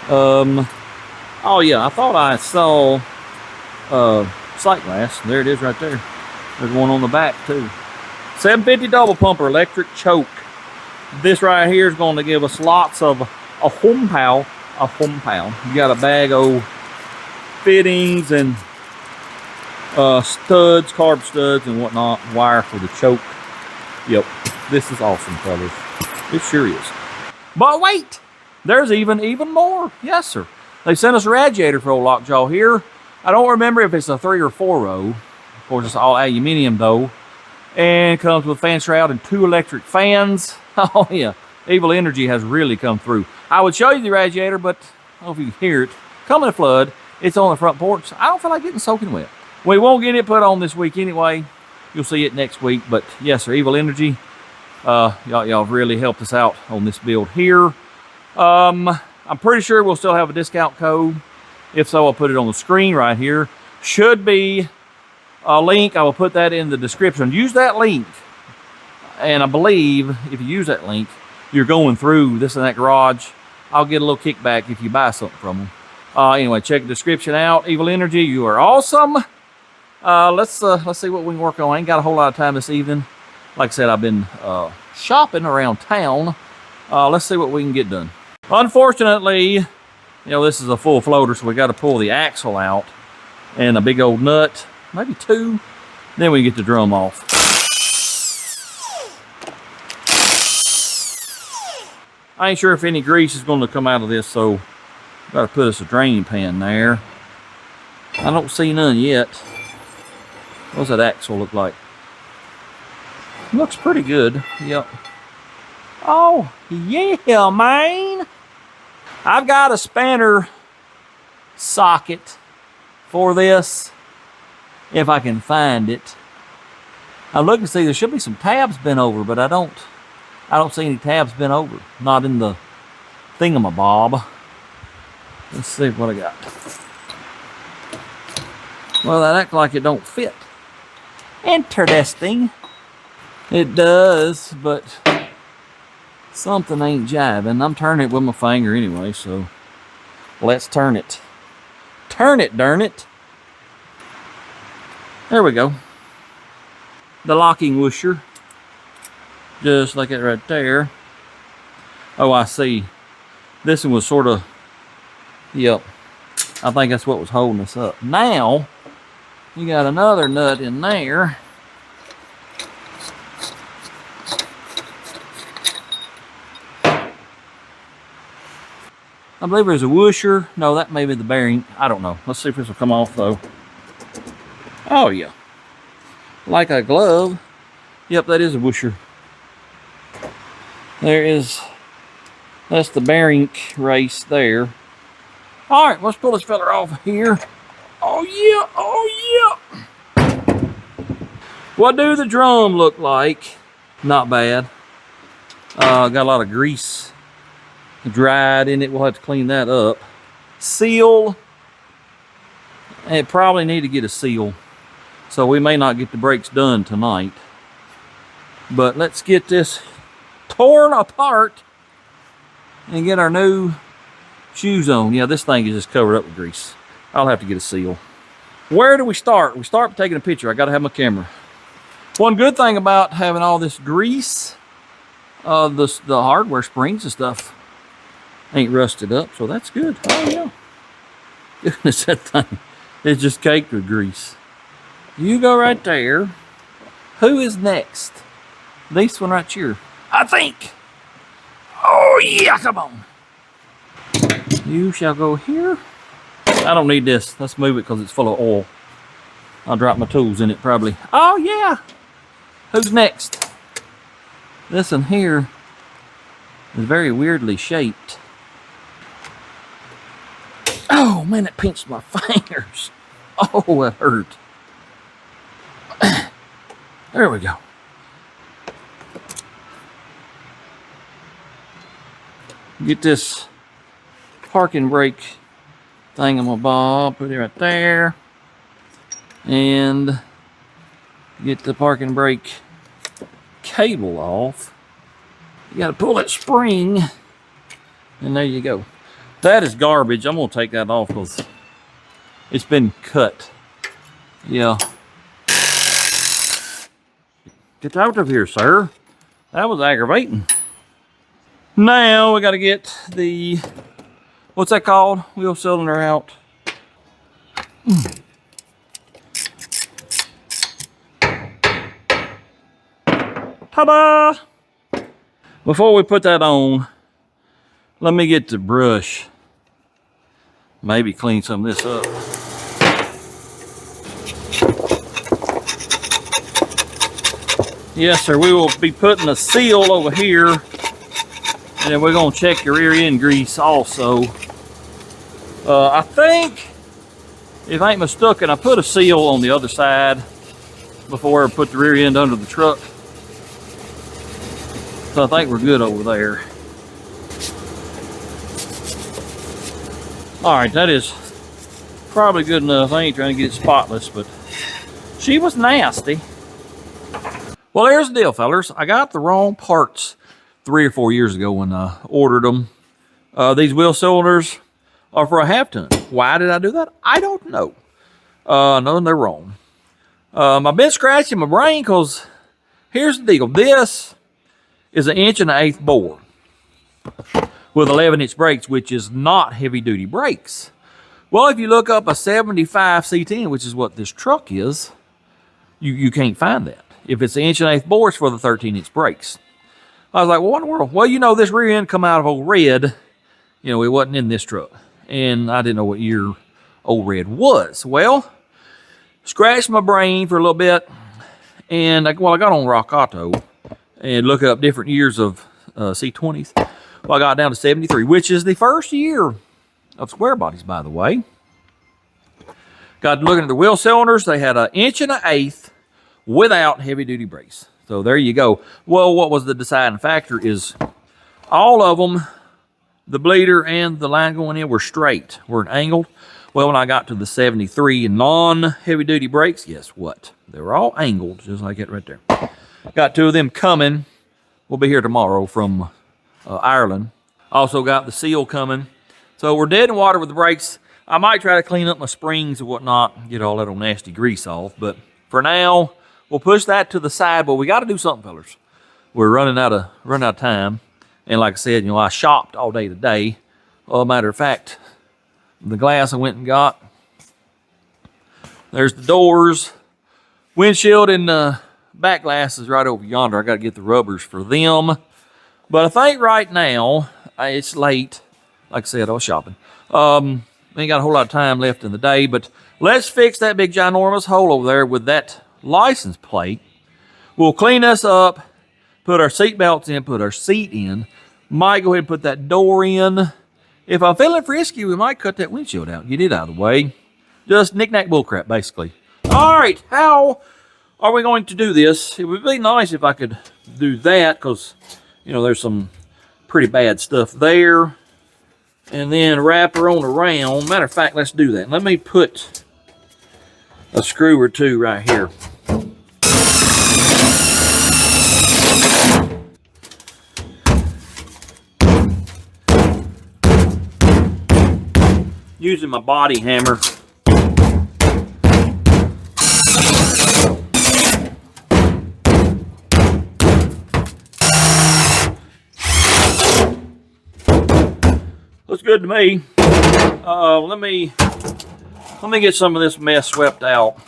Oh yeah, I thought I saw sight glass. There it is right there. There's one on the back too. 750 double pumper electric choke. This right here is going to give us lots of a home pow. You got a bag of fittings and studs, carb studs and whatnot, wire for the choke. Yep, this is awesome, fellas. It sure is. But wait, there's even more. Yes, sir. They sent us a radiator for old lockjaw here. I don't remember if it's a 3 or 4 row. Of course, it's all aluminum though. And it comes with fan shroud and 2 electric fans. Oh yeah, Evil Energy has really come through. I would show you the radiator, but I don't know if you can hear it. Coming to flood, it's on the front porch. I don't feel like getting soaking wet. We won't get it put on this week anyway. You'll see it next week. But yes, sir, Evil Energy, y'all really helped us out on this build here. I'm pretty sure we'll still have a discount code. If so, I'll put it on the screen right here. Should be a link. I will put that in the description. Use that link. And I believe if you use that link, you're going through this and that garage. I'll get a little kickback if you buy something from them. Anyway, check the description out. Evil Energy, you are awesome. Let's see what we can work on. I ain't got a whole lot of time this evening. Like I said, I've been shopping around town. Let's see what we can get done. Unfortunately, you know, this is a full floater, so we got to pull the axle out and a big old nut, maybe 2. Then we can get the drum off. I ain't sure if any grease is going to come out of this, so got to put us a drain pan there. I don't see none yet. What's that axle look like? Looks pretty good. Yep. Oh, yeah, man. I've got a spanner socket for this, if I can find it. I'm looking to see, there should be some tabs bent over, but I don't see any tabs bent over. Not in the thingamabob. Let's see what I got. Well, that acts like it don't fit. Interesting. It does, but something ain't jiving. I'm turning it with my finger anyway, so let's turn it. Turn it, darn it. There we go. The locking whoosher. Just like it right there. Oh, I see. This one was sort of, yep. I think that's what was holding us up. Now, you got another nut in there. I believe there's a washer. No, that may be the bearing. I don't know. Let's see if this will come off though. Oh yeah. Like a glove. Yep, that is a washer. That's the bearing race there. All right, let's pull this fella off here. Oh yeah, oh yeah. What do the drum look like? Not bad. Got a lot of grease dried in it. We'll have to clean that up. Seal. It probably need to get a seal. So we may not get the brakes done tonight. But let's get this torn apart and get our new shoes on. Yeah, this thing is just covered up with grease. I'll have to get a seal. Where do we start? We start by taking a picture. I gotta have my camera. One good thing about having all this grease, the hardware springs and stuff ain't rusted up, so that's good. Oh yeah. Goodness, that thing is just caked with grease. You go right there. Who is next? This one right here, I think. Oh yeah, come on. You shall go here. I don't need this. Let's move it because it's full of oil. I'll drop my tools in it probably. Oh yeah. Who's next? This one here is very weirdly shaped. Oh man, it pinched my fingers. Oh, it hurt. There we go. Get this parking brake thingamabob, put it right there, and get the parking brake cable off. You gotta pull that spring, and there you go. That is garbage. I'm gonna take that off because it's been cut. Yeah. Get out of here, sir. That was aggravating. Now we got to get the, what's that called? Wheel cylinder out. Ta-da! Before we put that on, let me get the brush. Maybe clean some of this up. Yes, sir, we will be putting a seal over here. And then we're going to check your rear end grease also. I think, if I ain't mistaken, I put a seal on the other side before I put the rear end under the truck. So I think we're good over there. All right, that is probably good enough. I ain't trying to get it spotless, but she was nasty. Well, there's the deal, fellers. I got the wrong parts 3 or 4 years ago when I ordered them. These wheel cylinders are for a half ton. Why did I do that? I don't know. No, they're wrong. I've been scratching my brain because here's the deal. This is an 1.1 bore with 11-inch brakes, which is not heavy-duty brakes. Well, if you look up a 75 C10, which is what this truck is, you can't find that. If it's an 1.1 bore, it's for the 13-inch brakes. I was like, well, what in the world? Well, you know, this rear end come out of old red. You know, it wasn't in this truck. And I didn't know what year old red was. Well, scratched my brain for a little bit. And I got on Rock Auto and looked up different years of C20s. Well, I got down to 73, which is the first year of square bodies, by the way. Got looking at the wheel cylinders. They had an 1.1 without heavy-duty brakes. So there you go. Well, what was the deciding factor is all of them, the bleeder and the line going in, were straight, weren't angled. Well, when I got to the 73 non-heavy-duty brakes, guess what? They were all angled, just like it right there. Got 2 of them coming. We'll be here tomorrow from Ireland. Also got the seal coming. So we're dead in water with the brakes. I might try to clean up my springs and whatnot, get all that old nasty grease off. But for now, we'll push that to the side, but we got to do something, fellas. We're running out of time. And like I said, you know, I shopped all day today. Well, matter of fact, the glass I went and got. There's the doors. Windshield and back glass is right over yonder. I got to get the rubbers for them. But I think right now, it's late. Like I said, I was shopping. Ain't got a whole lot of time left in the day, but let's fix that big ginormous hole over there with that license plate. We'll clean this up, put our seat belts in, put our seat in. Might go ahead and put that door in. If I'm feeling frisky, we might cut that windshield out, get it out of the way. Just knick-knack bullcrap, basically. All right, how are we going to do this? It would be nice if I could do that, because, you know, there's some pretty bad stuff there. And then wrap her on around. Matter of fact, let's do that. Let me put a screw or two right here. Using my body hammer. Looks good to me. Let me get some of this mess swept out.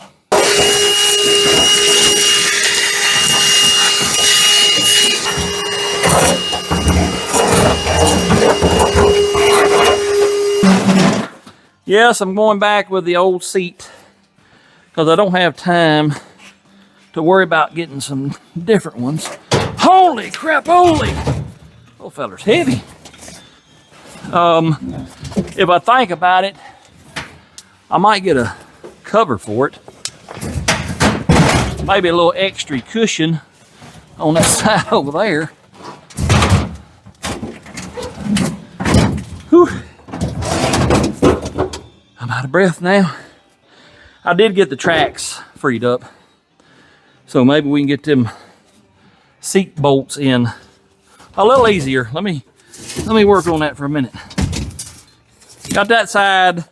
Yes, I'm going back with the old seat because I don't have time to worry about getting some different ones. Holy crap, holy! Oh, feller's heavy. If I think about it, I might get a cover for it. Maybe a little extra cushion on that side over there. Whew. I'm out of breath now. I did get the tracks freed up, so maybe we can get them seat bolts in a little easier. Let me work on that for a minute. Got that side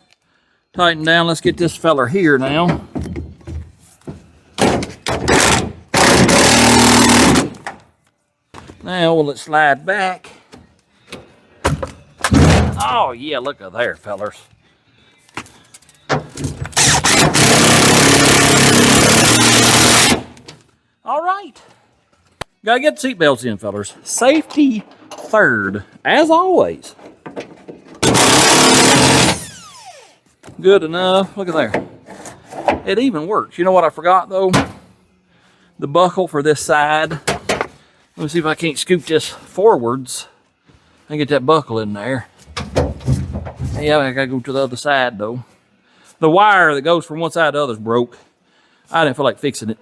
tightened down. Let's get this feller here now. Now will it slide back? Oh yeah, look at there, fellers. All right. Gotta get the seatbelts in, fellers. Safety third, as always. Good enough. Look at there. It even works. You know what I forgot though? The buckle for this side. Let me see if I can't scoop this forwards and get that buckle in there. Yeah, I gotta go to the other side though. The wire that goes from one side to the other is broke. I didn't feel like fixing it.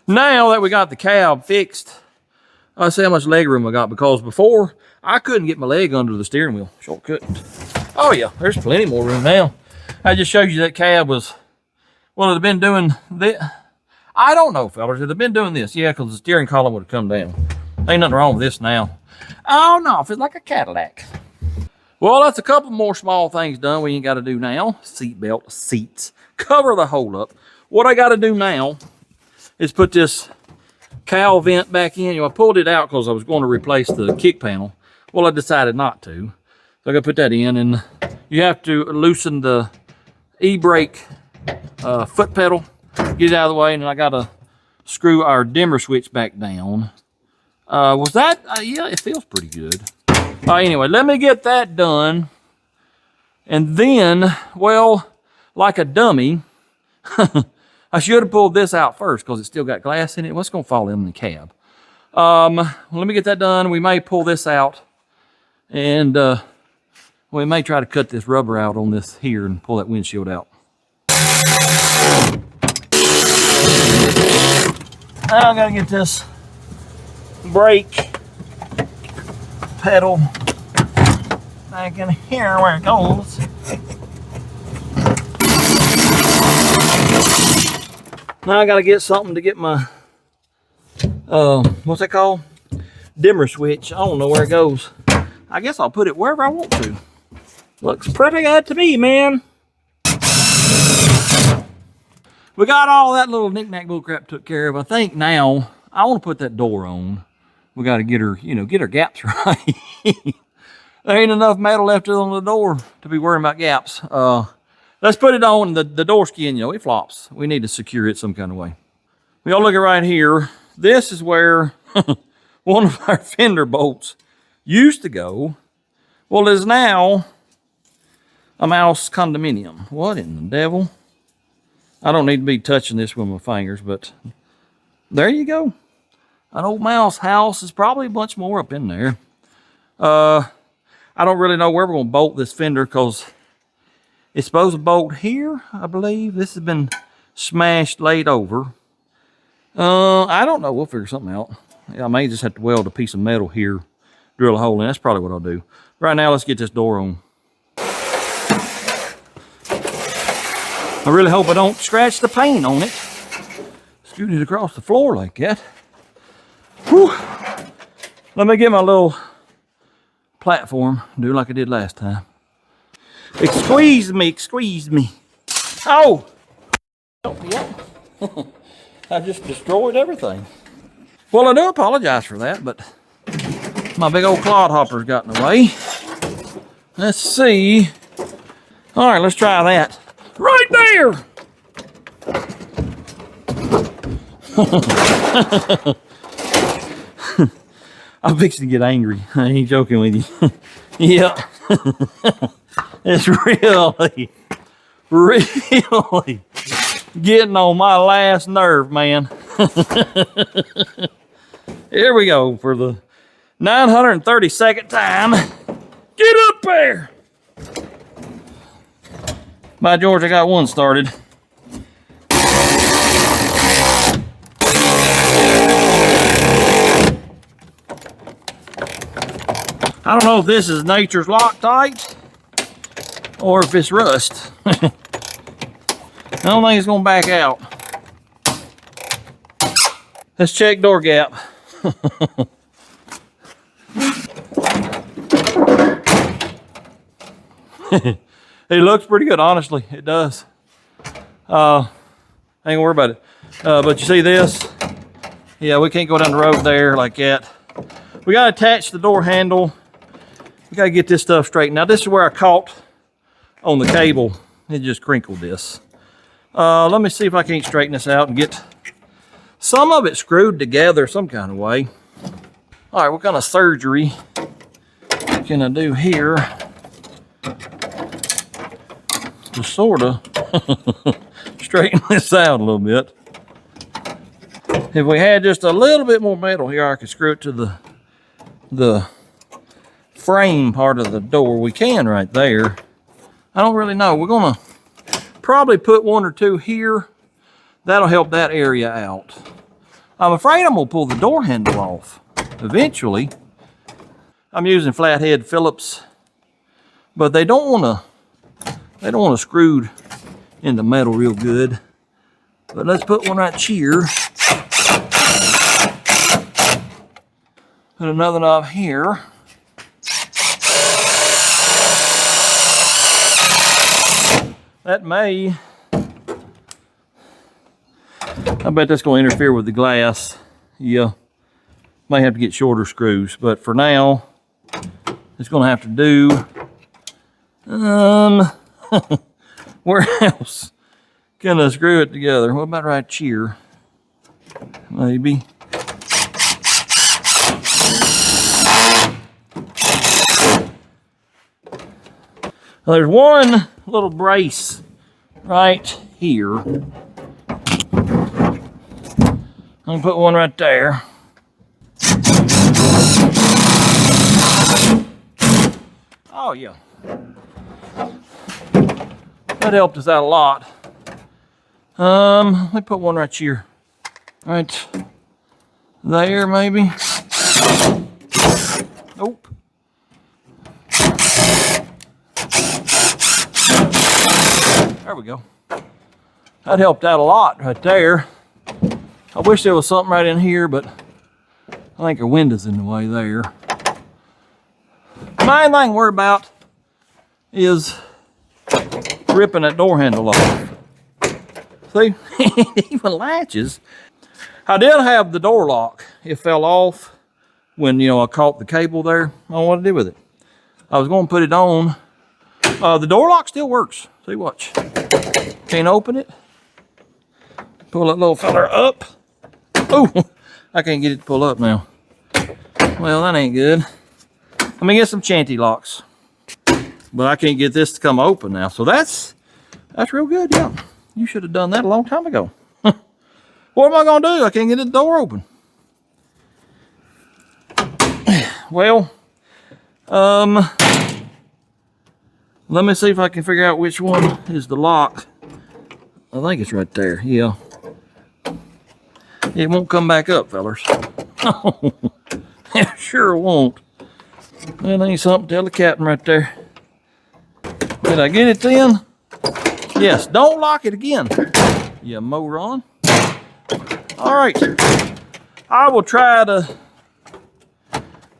Now that we got the cab fixed, I see how much leg room I got, because before I couldn't get my leg under the steering wheel. Sure couldn't. Oh yeah, there's plenty more room now. I just showed you that cab was, well, it'd have been doing this. I don't know, fellas. It'd have been doing this. Yeah, because the steering column would have come down. Ain't nothing wrong with this now. Oh no, it feels like a Cadillac. Well, that's a couple more small things done we ain't got to do now. Seatbelt, seats, cover the hole up. What I got to do now is put this cowl vent back in. You know, I pulled it out because I was going to replace the kick panel. Well, I decided not to. So I got to put that in, and you have to loosen the e-brake foot pedal, get it out of the way, and then I got to screw our dimmer switch back down. Was that? Yeah, it feels pretty good. Anyway, let me get that done. And then, well, like a dummy, I should have pulled this out first because it's still got glass in it. What's going to fall in the cab? Let me get that done. We may pull this out, and we may try to cut this rubber out on this here and pull that windshield out. Now I got to get this brake pedal back in here where it goes. Now I gotta get something to get my, what's that called? Dimmer switch. I don't know where it goes. I guess I'll put it wherever I want to. Looks pretty good to me, man. We got all that little knick-knack bullcrap took care of. I think now I want to put that door on. We got to get her, you know, get her gaps right. There ain't enough metal left on the door to be worrying about gaps. Let's put it on. The door skin, you know, it flops. We need to secure it some kind of way. We all look at right here. This is where one of our fender bolts used to go. Well, there's now a mouse condominium. What in the devil? I don't need to be touching this with my fingers, but there you go. An old mouse house. Is probably a bunch more up in there. I don't really know where we're going to bolt this fender because it's supposed to bolt here, I believe. This has been smashed, laid over. I don't know. We'll figure something out. I may just have to weld a piece of metal here, drill a hole in. That's probably what I'll do. Right now, let's get this door on. I really hope I don't scratch the paint on it. Scoot it across the floor like that. Whew. Let me get my little platform, do like I did last time. Squeeze me, squeeze me. Oh! Oh, yep. I just destroyed everything. Well, I do apologize for that, but my big old clodhopper's got in the way. Let's see. All right, let's try that. Right there! I'm fixing to get angry. I ain't joking with you. Yep. It's really getting on my last nerve, man. Here we go for the 932nd time. Get up there! By George, I got one started. I don't know if this is nature's Loctite or if it's rust. I don't think it's gonna back out. Let's check door gap. It looks pretty good, honestly. It does. I ain't gonna worry about it. But you see this? Yeah, we can't go down the road there like that. We gotta attach the door handle. We gotta get this stuff straightened. Now this is where I caught on the cable. It just crinkled this. Let me see if I can't straighten this out and get some of it screwed together some kind of way. All right, what kind of surgery can I do here to sort of straighten this out a little bit? If we had just a little bit more metal here, I could screw it to the frame part of the door. We can right there. I don't really know. We're gonna probably put one or two here. That'll help that area out. I'm afraid I'm gonna pull the door handle off eventually. I'm using flathead Phillips, but they don't want to screwed into metal real good. But let's put one right here. Put another knob here. That may, I bet that's going to interfere with the glass. Yeah, may have to get shorter screws, but for now, it's going to have to do. Where else can I screw it together? What about right here? Maybe. Well, there's one little brace right here. I'm gonna put one right there. Oh yeah. That helped us out a lot. Let me put one right here. Right there, maybe. Nope. There we go. That helped out a lot right there. I wish there was something right in here, but I think our window's in the way there. The main thing to worry about is ripping that door handle off. See, it even latches. I did have the door lock. It fell off when, I caught the cable there. I don't know what to do with it. I was going to put it on. The door lock still works. See, watch. Can't open it. Pull that little feller up. Oh, I can't get it to pull up now. Well, that ain't good. Let me get some chanty locks. But I can't get this to come open now. So that's real good, yeah. You should have done that a long time ago. What am I gonna do? I can't get the door open. Well, let me see if I can figure out which one is the lock. I think it's right there, yeah. It won't come back up, fellers. It sure won't. That ain't something to tell the captain right there. Did I get it then? Yes, don't lock it again, you moron. All right, I will try to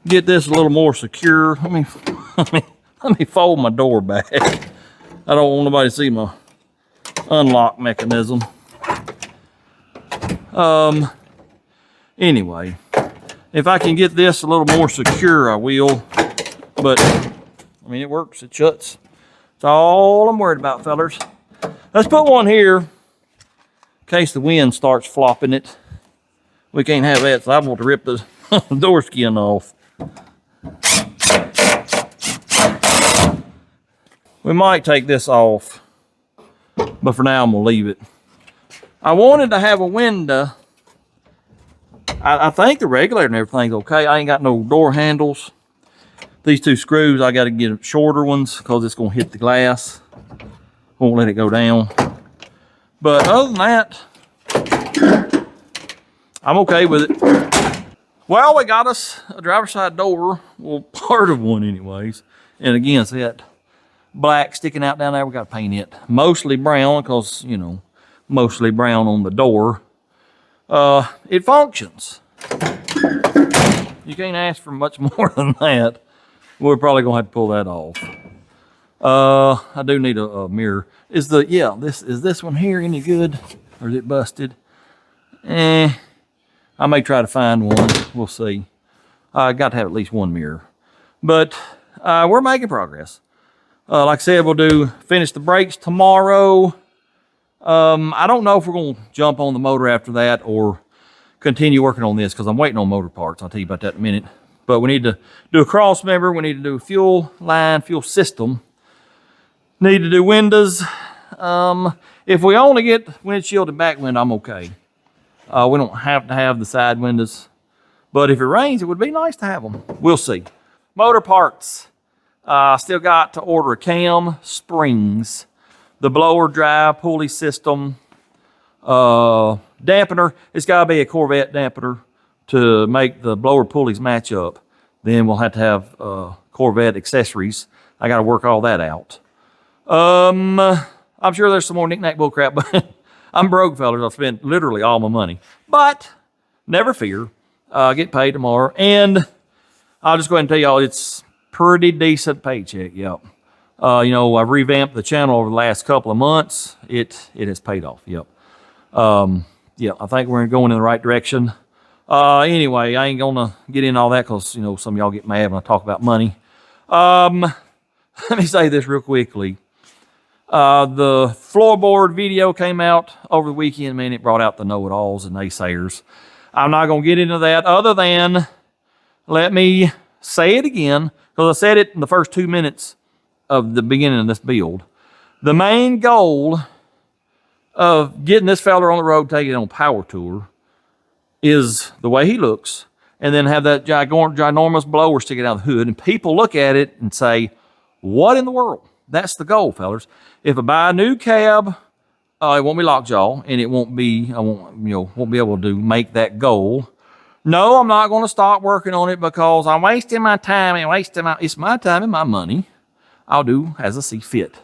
get this a little more secure. Let me fold my door back. I don't want nobody to see my unlock mechanism. Anyway, if I can get this a little more secure, I will. But, I mean, it works, it shuts. That's all I'm worried about, fellers. Let's put one here in case the wind starts flopping it. We can't have that, so I want to rip the door skin off. We might take this off, but for now I'm gonna leave it. I wanted to have a window. I think the regulator and everything's okay. I ain't got no door handles. These two screws, I got to get shorter ones because it's gonna hit the glass. Won't let it go down. But other than that, I'm okay with it. Well, we got us a driver's side door. Well, part of one anyways. And again, see that black sticking out down there? We got to paint it. Mostly brown because, you know, mostly brown on the door. It functions. You can't ask for much more than that. We're probably going to have to pull that off. I do need a mirror. Is this one here any good? Or is it busted? I may try to find one. We'll see. I got to have at least one mirror. But we're making progress. Like I said, we'll finish the brakes tomorrow. I don't know if we're going to jump on the motor after that or continue working on this because I'm waiting on motor parts. I'll tell you about that in a minute. But we need to do a cross member. We need to do a fuel line, fuel system. Need to do windows. If we only get windshield and back window, I'm okay. We don't have to have the side windows. But if it rains, it would be nice to have them. We'll see. Motor parts. Still got to order a cam, springs, the blower drive, pulley system, dampener. It's got to be a Corvette dampener to make the blower pulleys match up. Then we'll have to have Corvette accessories. I got to work all that out. I'm sure there's some more knick-knack bullcrap, but I'm broke, fellas. I've spent literally all my money. But never fear. Get paid tomorrow. And I'll just go ahead and tell y'all it's pretty decent paycheck, yep. You know, I've revamped the channel over the last couple of months. It has paid off, yep. Yeah, I think we're going in the right direction. Anyway, I ain't gonna get in all that because, you know, some of y'all get mad when I talk about money. Let me say this real quickly. The floorboard video came out over the weekend. Man, it brought out the know-it-alls and naysayers. I'm not gonna get into that other than let me say it again because I said it in the first 2 minutes of the beginning of this build. The main goal of getting this fella on the road, taking it on power tour, is the way he looks, and then have that ginormous blower sticking out of the hood, and people look at it and say, what in the world? That's the goal, fellas. If I buy a new cab, it won't be lockjaw, and it won't be, won't be able to make that goal. No, I'm not going to stop working on it because I'm wasting my time and it's my time and my money. I'll do as I see fit.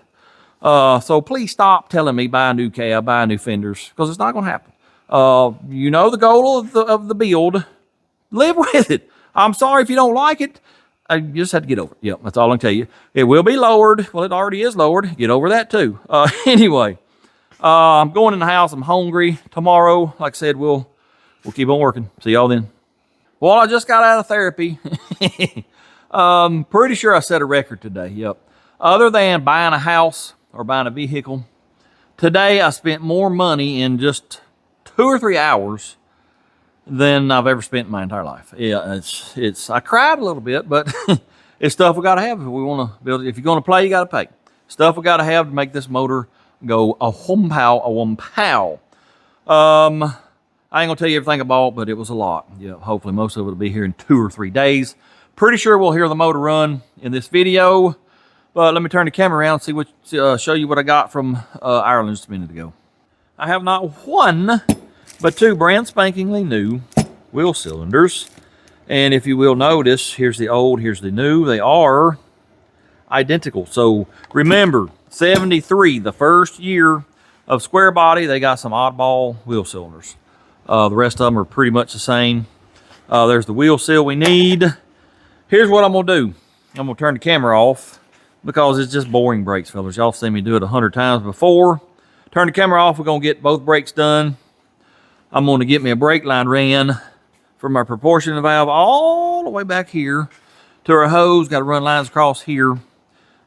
So please stop telling me buy a new cab, buy new fenders, because it's not going to happen. You know the goal of the build. Live with it. I'm sorry if you don't like it. You just have to get over it. Yep, that's all I can tell you. It will be lowered. Well, it already is lowered. Get over that too. Anyway, I'm going in the house. I'm hungry. Tomorrow, like I said, we'll keep on working. See y'all then. Well, I just got out of therapy. Pretty sure I set a record today. Yep. Other than buying a house or buying a vehicle, today I spent more money in just 2 or 3 hours than I've ever spent in my entire life. Yeah, I cried a little bit, but It's stuff we gotta have if we wanna build it. If you're gonna play, you gotta pay. Stuff we gotta have to make this motor go a whom-pow, a whum-pow. I ain't gonna tell you everything I bought, but it was a lot. Yeah, hopefully most of it will be here in 2 or 3 days. Pretty sure we'll hear the motor run in this video, but let me turn the camera around and see what, show you what I got from Ireland just a minute ago. I have not one, but 2 brand spankingly new wheel cylinders. And if you will notice, here's the old, here's the new. They are identical. So remember, 73, the first year of square body, they got some oddball wheel cylinders. The rest of them are pretty much the same. There's the wheel seal we need. Here's what I'm gonna do. I'm gonna turn the camera off because it's just boring brakes, fellas. Y'all seen me do it 100 times before. Turn the camera off, we're gonna get both brakes done. I'm gonna get me a brake line ran from our proportion valve all the way back here to our hose. Gotta run lines across here.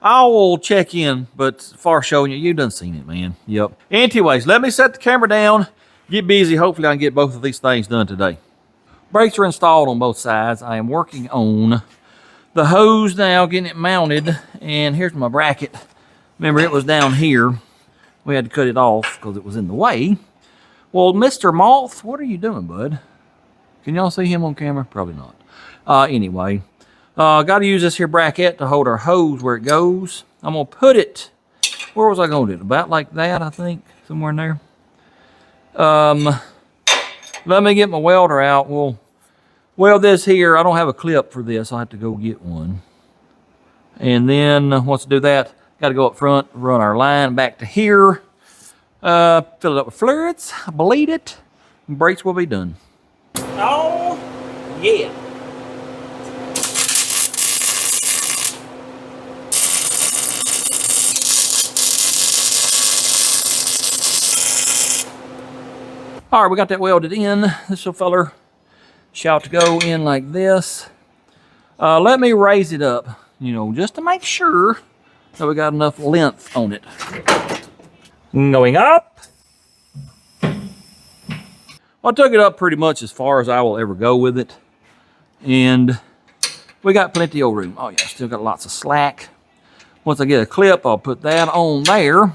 I will check in, but as far as showing you, you done seen it, man. Yep. Anyways, let me set the camera down, get busy. Hopefully I can get both of these things done today. Brakes are installed on both sides. I am working on the hose now, getting it mounted, and here's my bracket. Remember, it was down here. We had to cut it off because it was in the way. Well, Mr. Moth, what are you doing, bud? Can y'all see him on camera? Probably not. Anyway, got to use this here bracket to hold our hose where it goes. I'm going to put it, where was I going to do it? About like that, I think, somewhere in there. Let me get my welder out. We'll weld this here. I don't have a clip for this. I'll have to go get one. And then once I do that, got to go up front, run our line back to here, fill it up with fluids, bleed it, and brakes will be done. Oh, yeah. All right, we got that welded in. This little feller shall to go in like this. Let me raise it up, you know, just to make sure that we got enough length on it. Going up. Well, I took it up pretty much as far as I will ever go with it. And we got plenty of room. Oh yeah, still got lots of slack. Once I get a clip, I'll put that on there.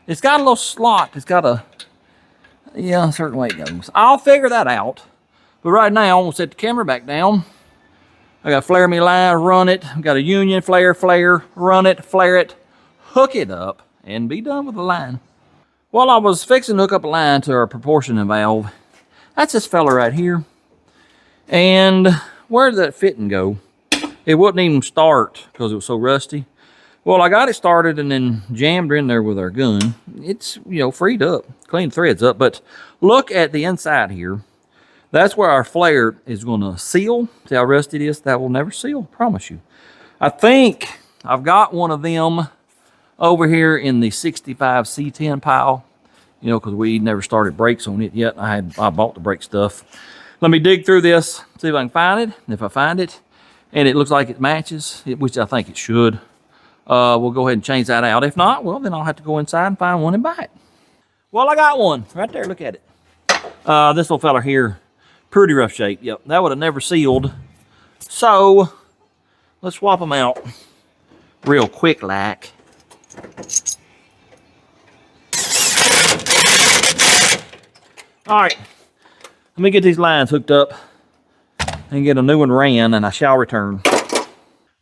It's got a little slot. It's got a, yeah, a certain way it goes. I'll figure that out. But right now, I'm gonna set the camera back down. I got to flare me line, run it. I've got a union, flare, run it, flare it, hook it up, and be done with the line. Well, I was fixing to hook up a line to our proportioning valve. That's this fella right here. And where did that fitting go? It wouldn't even start because it was so rusty. Well, I got it started and then jammed in there with our gun. It's, you know, freed up, cleaned threads up. But look at the inside here. That's where our flare is going to seal. See how rusty it is? That will never seal, I promise you. I think I've got one of them over here in the 65 C10 pile, you know, because we never started brakes on it yet. I bought the brake stuff. Let me dig through this, see if I can find it. And if I find it and it looks like it matches, which I think it should, we'll go ahead and change that out. If not, well, then I'll have to go inside and find one and buy it. Well, I got one right there. Look at it. This little fella here, pretty rough shape. Yep, that would have never sealed. So let's swap them out real quick like. All right, let me get these lines hooked up and get a new one ran, and I shall return.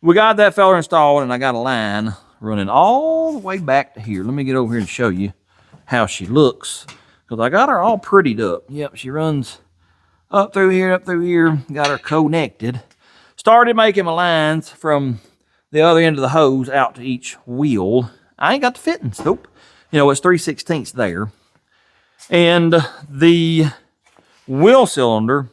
We got that fella installed, and I got a line running all the way back to here. Let me get over here and show you how she looks, because I got her all prettied up. Yep, she runs up through here, got her connected. Started making my lines from the other end of the hose out to each wheel. I ain't got the fittings, nope. You know, it's 3/16 there. And the wheel cylinder,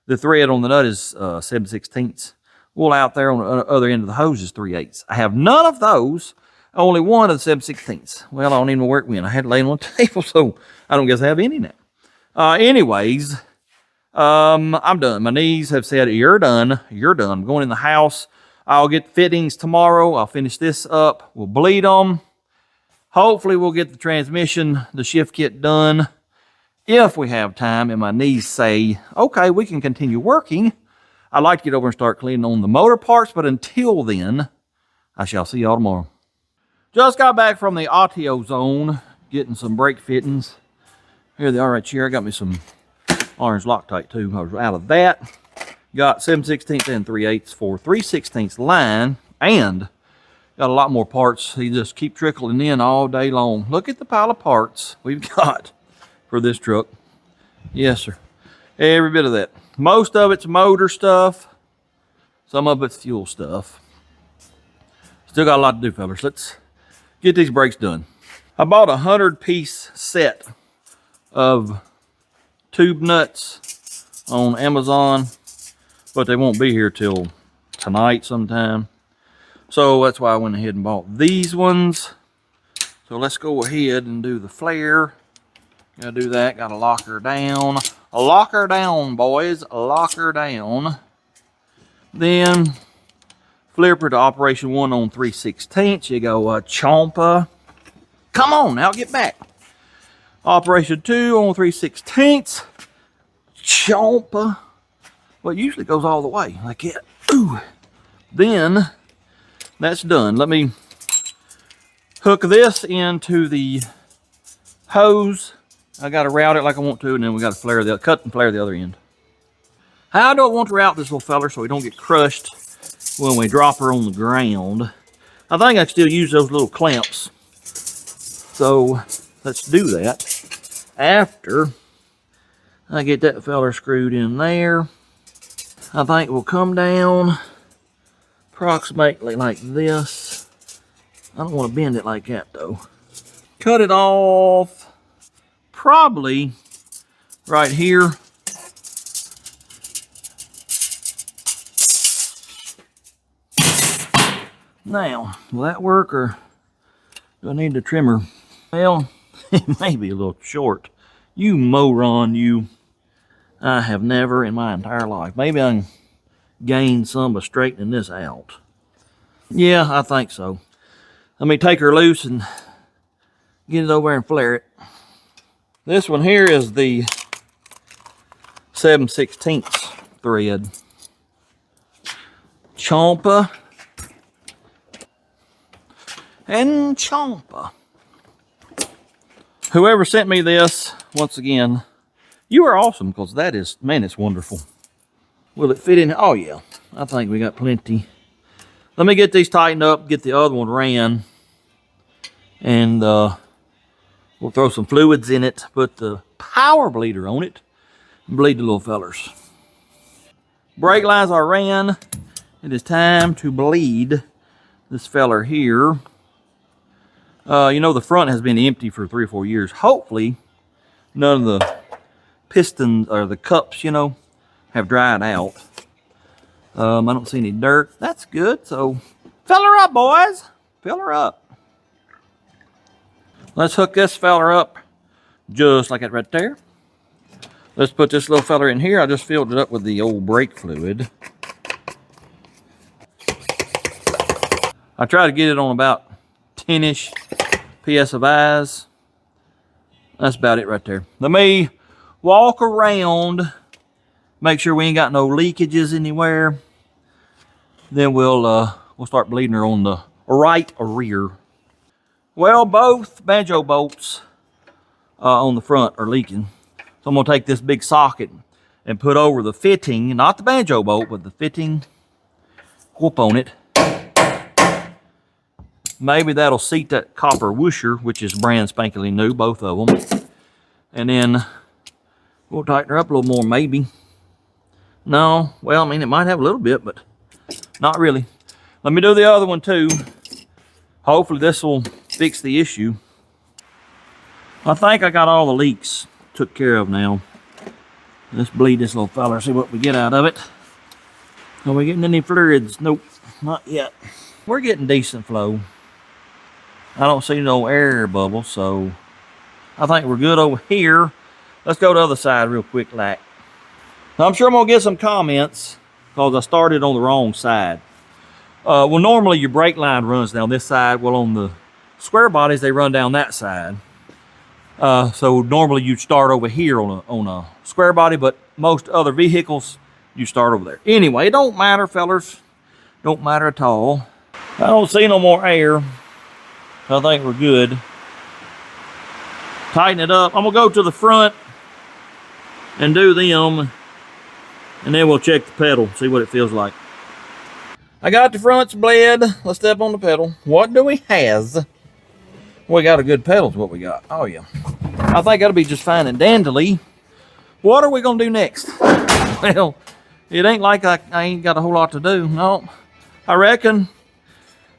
the thread on the nut is 7/16. Well, out there on the other end of the hose is 3/8. I have none of those, only one of the 7/16. Well, I don't even know where it went. I had to lay it on the table, so I don't guess I have any now. Anyways, I'm done. My knees have said, you're done. You're done. I'm going in the house. I'll get fittings tomorrow. I'll finish this up. We'll bleed them. Hopefully, we'll get the transmission, the shift kit done if we have time and my knees say, okay, we can continue working. I'd like to get over and start cleaning on the motor parts, but until then, I shall see y'all tomorrow. Just got back from the auto zone, getting some brake fittings. Here they are right here. I got me some orange Loctite too. I was out of that. Got 7/16 and 3/8 for 3/16 line, and got a lot more parts. They just keep trickling in all day long. Look at the pile of parts we've got for this truck. Yes, sir. Every bit of that. Most of it's motor stuff. Some of it's fuel stuff. Still got a lot to do, fellas. Let's get these brakes done. I bought a 100-piece set of tube nuts on Amazon, but they won't be here till tonight sometime. So that's why I went ahead and bought these ones. So let's go ahead and do the flare. Gotta do that. Gotta lock her down. Lock her down, boys. Lock her down. Then flipper to operation 1 on 3/16. You go chompa. Come on now, get back. Operation 2 on 3/16. Chompa. Well, it usually goes all the way like that. Ooh. Then that's done. Let me hook this into the hose. I got to route it like I want to, and then we got to flare the cut and flare the other end. I don't want to route this little feller so we don't get crushed when we drop her on the ground. I think I can still use those little clamps. So let's do that after I get that feller screwed in there. I think we'll come down approximately like this. I don't want to bend it like that though. Cut it off probably right here. Now, will that work, or do I need the trimmer? Well, it may be a little short. You moron, you. I have never in my entire life. Maybe I can gain some by straightening this out. Yeah, I think so. Let me take her loose and get it over and flare it. This one here is the 7/16 thread. Chompa. And chompa. Whoever sent me this, once again, you are awesome, because that is, man, it's wonderful. Will it fit in? Oh yeah, I think we got plenty. Let me get these tightened up, get the other one ran, and we'll throw some fluids in it, put the power bleeder on it, and bleed the little fellers. Brake lines are ran. It is time to bleed this feller here. You know, the front has been empty for 3 or 4 years. Hopefully, none of the pistons or the cups, you know, have dried out. I don't see any dirt. That's good. So, fill her up, boys. Fill her up. Let's hook this feller up just like that right there. Let's put this little feller in here. I just filled it up with the old brake fluid. I try to get it on about 10-ish PSIs. That's about it right there. Let me walk around, make sure we ain't got no leakages anywhere. Then we'll start bleeding her on the right rear. Well, both banjo bolts on the front are leaking. So I'm gonna take this big socket and put over the fitting, not the banjo bolt, but the fitting, whoop on it. Maybe that'll seat that copper whoosher, which is brand spankily new, both of them. And then we'll tighten her up a little more, maybe. No, well, I mean, it might have a little bit, but not really. Let me do the other one too. Hopefully this will fix the issue. I think I got all the leaks took care of now. Let's bleed this little fella, see what we get out of it. Are we getting any fluids? Nope, not yet. We're getting decent flow. I don't see no air bubbles, so I think we're good over here. Let's go to the other side real quick, like. Now, I'm sure I'm gonna get some comments because I started on the wrong side. Well, normally your brake line runs down this side. Well, on the square bodies, they run down that side. So normally you'd start over here on a square body, but most other vehicles you start over there. Anyway, it don't matter, fellers. Don't matter at all. I don't see no more air. I think we're good. Tighten it up. I'm gonna go to the front and do them, and then we'll check the pedal, see what it feels like. I got the fronts bled. Let's step on the pedal. What do we have? We got a good pedal is what we got. Oh yeah. I think that'll be just fine and dandly. What are we gonna do next? Well, it ain't like I ain't got a whole lot to do. No, I reckon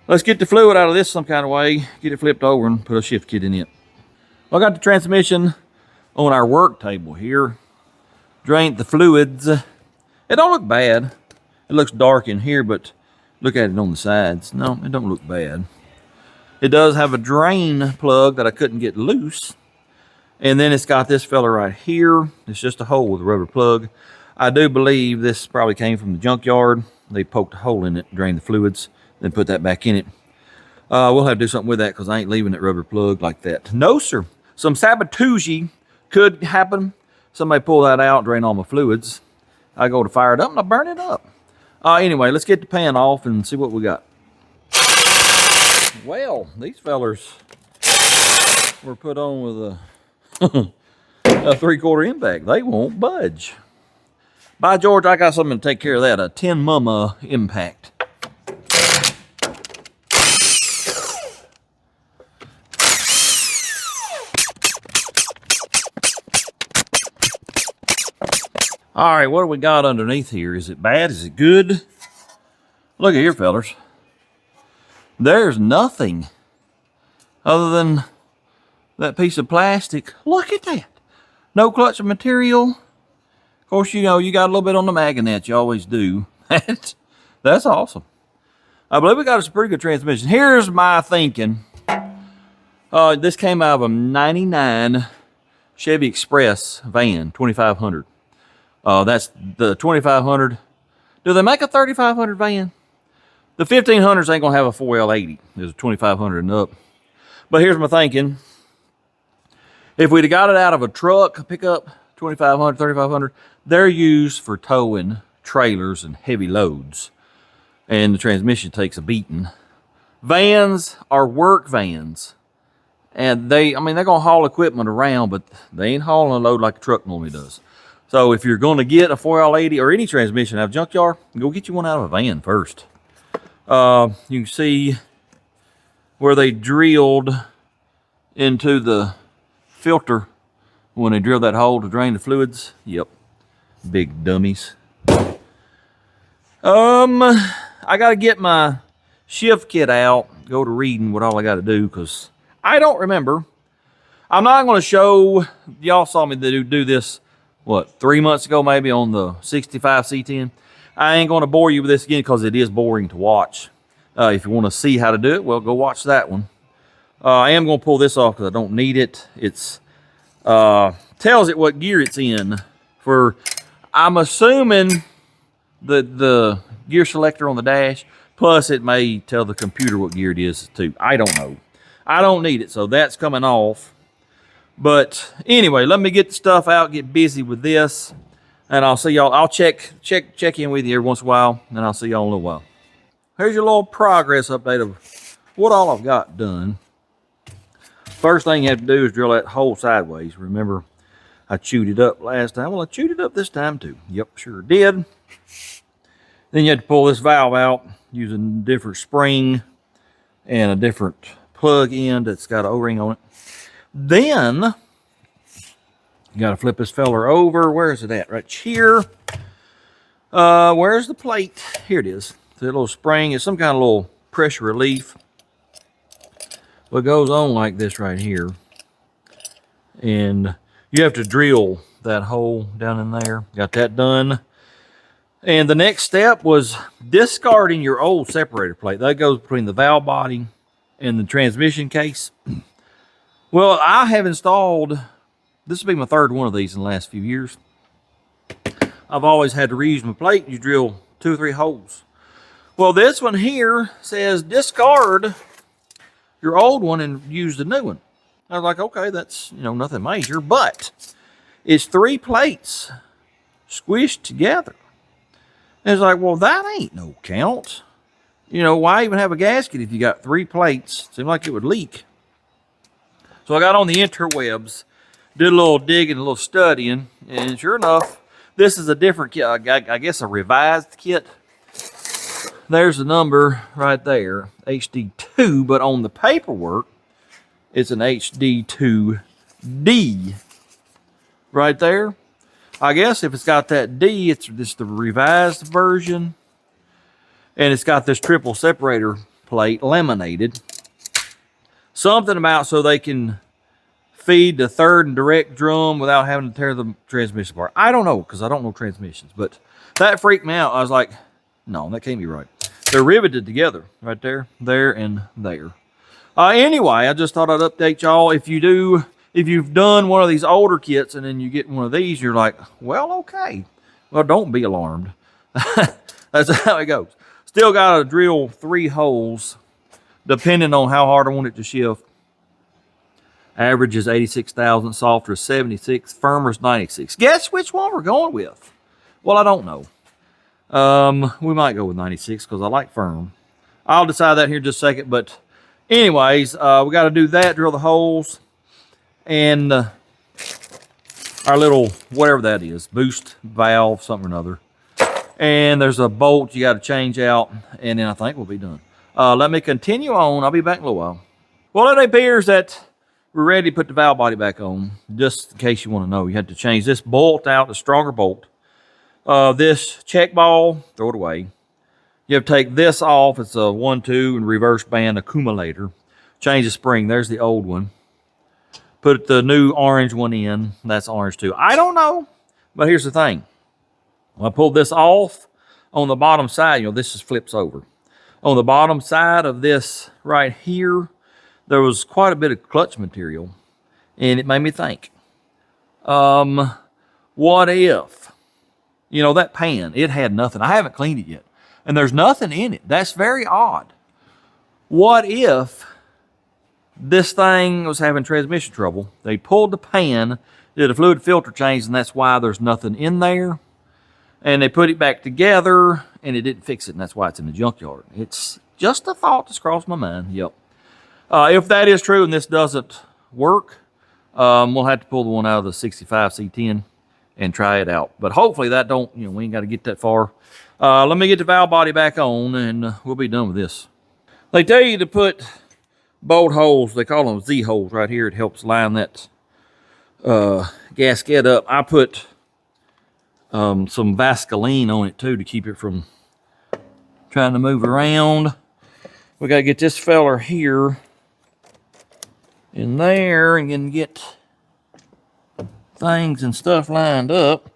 let's get the fluid out of this some kind of way, get it flipped over and put a shift kit in it. I got the transmission on our work table here. Drained the fluids. It don't look bad. It looks dark in here, but look at it on the sides. No, it don't look bad. It does have a drain plug that I couldn't get loose. And then it's got this fella right here. It's just a hole with a rubber plug. I do believe this probably came from the junkyard. They poked a hole in it, drained the fluids, then put that back in it. We'll have to do something with that because I ain't leaving it rubber plugged like that. No, sir. Some sabotage could happen. Somebody pull that out, drain all my fluids. I go to fire it up and I burn it up. Anyway, let's get the pan off and see what we got. Well, these fellers were put on with a, a 3/4 impact. They won't budge. By George, I got something to take care of that. A 10 mama impact. All right, what do we got underneath here? Is it bad? Is it good? Look at here, fellers. There's nothing other than that piece of plastic. Look at that. No clutch of material. Of course, you know, you got a little bit on the magnet. You always do. That's awesome. I believe we got us a pretty good transmission. Here's my thinking. This came out of a 99 Chevy Express van, 2500. That's the 2500. Do they make a 3500 van? The 1500s ain't gonna have a 4L80. There's a 2500 and up. But here's my thinking. If we'd have got it out of a truck, a pickup, 2500, 3500, they're used for towing trailers and heavy loads. And the transmission takes a beating. Vans are work vans. And they're gonna haul equipment around, but they ain't hauling a load like a truck normally does. So if you're going to get a 4L80 or any transmission out of a junkyard, go get you one out of a van first. You can see where they drilled into the filter when they drilled that hole to drain the fluids. Yep, big dummies. I got to get my shift kit out, go to reading what all I got to do because I don't remember. I'm not going to show, y'all saw me do this, what, 3 months ago maybe on the 65 C10. I ain't going to bore you with this again because it is boring to watch. If you want to see how to do it, well, go watch that one. I am going to pull this off because I don't need it. It's tells it what gear it's in. I'm assuming the gear selector on the dash, plus it may tell the computer what gear it is too. I don't know. I don't need it, so that's coming off. But anyway, let me get the stuff out, get busy with this, and I'll see y'all. I'll check in with you every once in a while, and I'll see y'all in a little while. Here's your little progress update of what all I've got done. First thing you have to do is drill that hole sideways. Remember, I chewed it up last time. Well, I chewed it up this time too. Yep, sure did. Then you have to pull this valve out using a different spring and a different plug end that's got an O-ring on it. Then you got to flip this feller over. Where is it at? Right here. Where's the plate? Here it is. The little spring is some kind of little pressure relief. What goes on like this right here. And you have to drill that hole down in there. Got that done. And the next step was discarding your old separator plate. That goes between the valve body and the transmission case. Well, I have installed, this will be my third one of these in the last few years. I've always had to reuse my plate. You drill 2 or 3 holes. Well, this one here says discard your old one and use the new one. I was like, okay, that's, nothing major, but it's 3 plates squished together. And it's like, well, that ain't no count. You know, why even have a gasket if you got 3 plates? Seemed like it would leak. So I got on the interwebs, did a little digging, a little studying, and sure enough, this is a different kit. I guess a revised kit. There's the number right there, HD2, but on the paperwork, it's an HD2D right there. I guess if it's got that D, it's the revised version. And it's got this triple separator plate laminated. Something about so they can feed the third and direct drum without having to tear the transmission apart. I don't know, because I don't know transmissions. But that freaked me out. I was like, no, that can't be right. They're riveted together right there, there, and there. Anyway, I just thought I'd update y'all. If you've done one of these older kits and then you get one of these, you're like, well, okay. Well, don't be alarmed. That's how it goes. Still got to drill 3 holes, depending on how hard I want it to shift. Average is 86 thousandths, softer is 76, firmer is 96. Guess which one we're going with? Well, I don't know. We might go with 96 because I like firm. I'll decide that here in just a second. But anyways, we got to do that, drill the holes, and our little, whatever that is, boost valve, something or another. And there's a bolt you got to change out, and then I think we'll be done. Let me continue on. I'll be back in a little while. Well, it appears that we're ready to put the valve body back on. Just in case you want to know, you had to change this bolt out, a stronger bolt. This check ball, throw it away. You have to take this off. It's a 1-2 and reverse band accumulator. Change the spring. There's the old one. Put the new orange one in. That's orange too. I don't know, but here's the thing. When I pulled this off on the bottom side, you know, this just flips over. On the bottom side of this right here, there was quite a bit of clutch material, and it made me think, what if, you know, that pan, it had nothing. I haven't cleaned it yet, and there's nothing in it. That's very odd. What if this thing was having transmission trouble? They pulled the pan, did a fluid filter change, and that's why there's nothing in there. And they put it back together, and it didn't fix it, and that's why it's in the junkyard. It's just a thought that's crossed my mind. Yep. If that is true and this doesn't work, we'll have to pull the one out of the 65 C10 and try it out. But hopefully that don't, you know, we ain't got to get that far. Let me get the valve body back on, and we'll be done with this. They tell you to put bolt holes. They call them Z holes right here. It helps line that gasket up. I put some Vaseline on it too to keep it from trying to move around. We got to get this feller here in there and then get things and stuff lined up.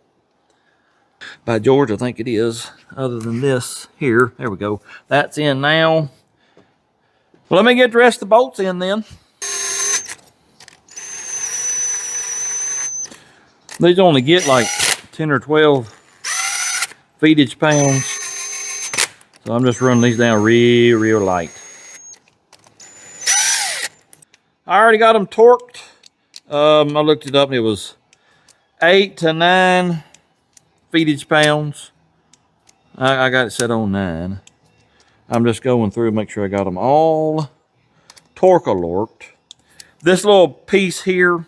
By George, I think it is. Other than this here, there we go. That's in now. Well, let me get the rest of the bolts in then. These only get like 10 or 12 feetage pounds. So I'm just running these down real light. I already got them torqued. I looked it up and it was 8 to 9 feetage pounds. I got it set on 9. I'm just going through and make sure I got them all torque-alorked. This little piece here,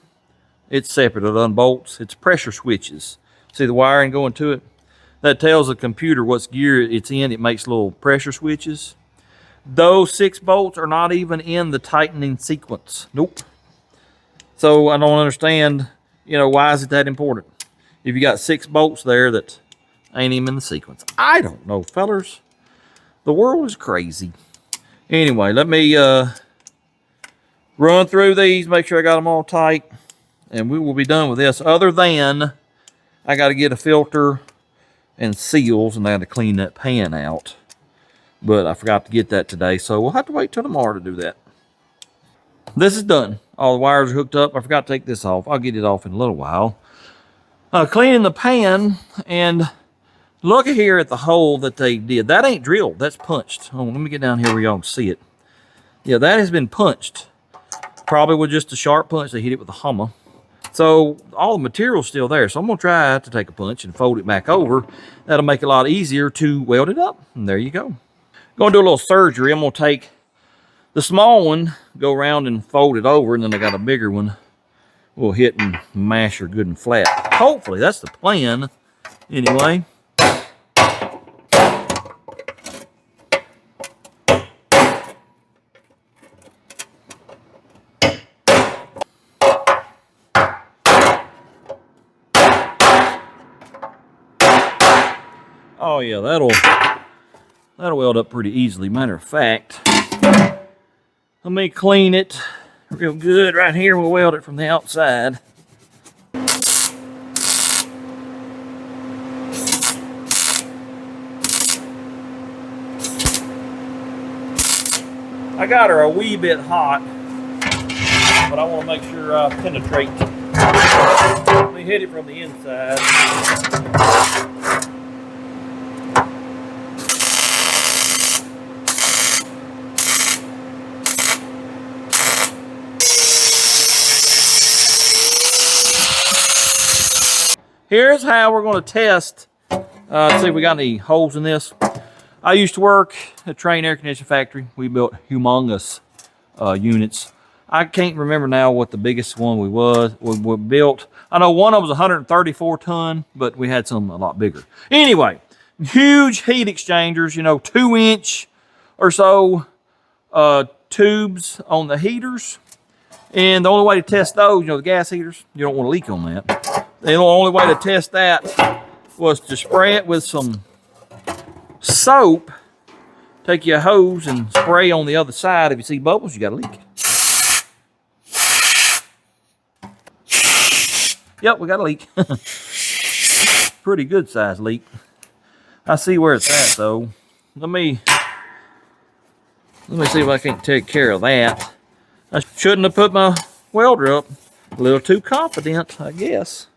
it's separate. It unbolts. It's pressure switches. See the wiring going to it? That tells the computer what's gear it's in. It makes little pressure switches. Those 6 bolts are not even in the tightening sequence. Nope. So I don't understand, you know, why is it that important? If you got 6 bolts there that ain't even in the sequence. I don't know, fellers. The world is crazy. Anyway, let me run through these, make sure I got them all tight, and we will be done with this. Other than I got to get a filter and seals, and I got to clean that pan out. But I forgot to get that today, so we'll have to wait till tomorrow to do that. This is done. All the wires are hooked up. I forgot to take this off. I'll get it off in a little while. Cleaning the pan, and look here at the hole that they did. That ain't drilled. That's punched. Oh, let me get down here where y'all can see it. Yeah, that has been punched. Probably with just a sharp punch. They hit it with a hammer. So all the material's still there. So I'm gonna try to take a punch and fold it back over. That'll make it a lot easier to weld it up. And there you go. Gonna do a little surgery. I'm gonna take the small one, go around and fold it over, and then I got a bigger one. We'll hit and mash her good and flat. Hopefully, that's the plan. Anyway. Oh yeah, that'll weld up pretty easily. Matter of fact, let me clean it real good right here. We'll weld it from the outside. I got her a wee bit hot, but I want to make sure I penetrate. Let me hit it from the inside. Here's how we're going to test. See if we got any holes in this. I used to work at a Train air conditioning factory. We built humongous units. I can't remember now what the biggest one we built. I know one of them was 134 ton, but we had some a lot bigger. Anyway, huge heat exchangers, you know, 2-inch or so tubes on the heaters. And the only way to test those, you know, the gas heaters, you don't want to leak on that. The only way to test that was to spray it with some soap. Take your hose and spray on the other side. If you see bubbles, you got a leak. Yep, we got a leak. Pretty good size leak. I see where it's at though. Let me see if I can't take care of that. I shouldn't have put my welder up. A little too confident, I guess.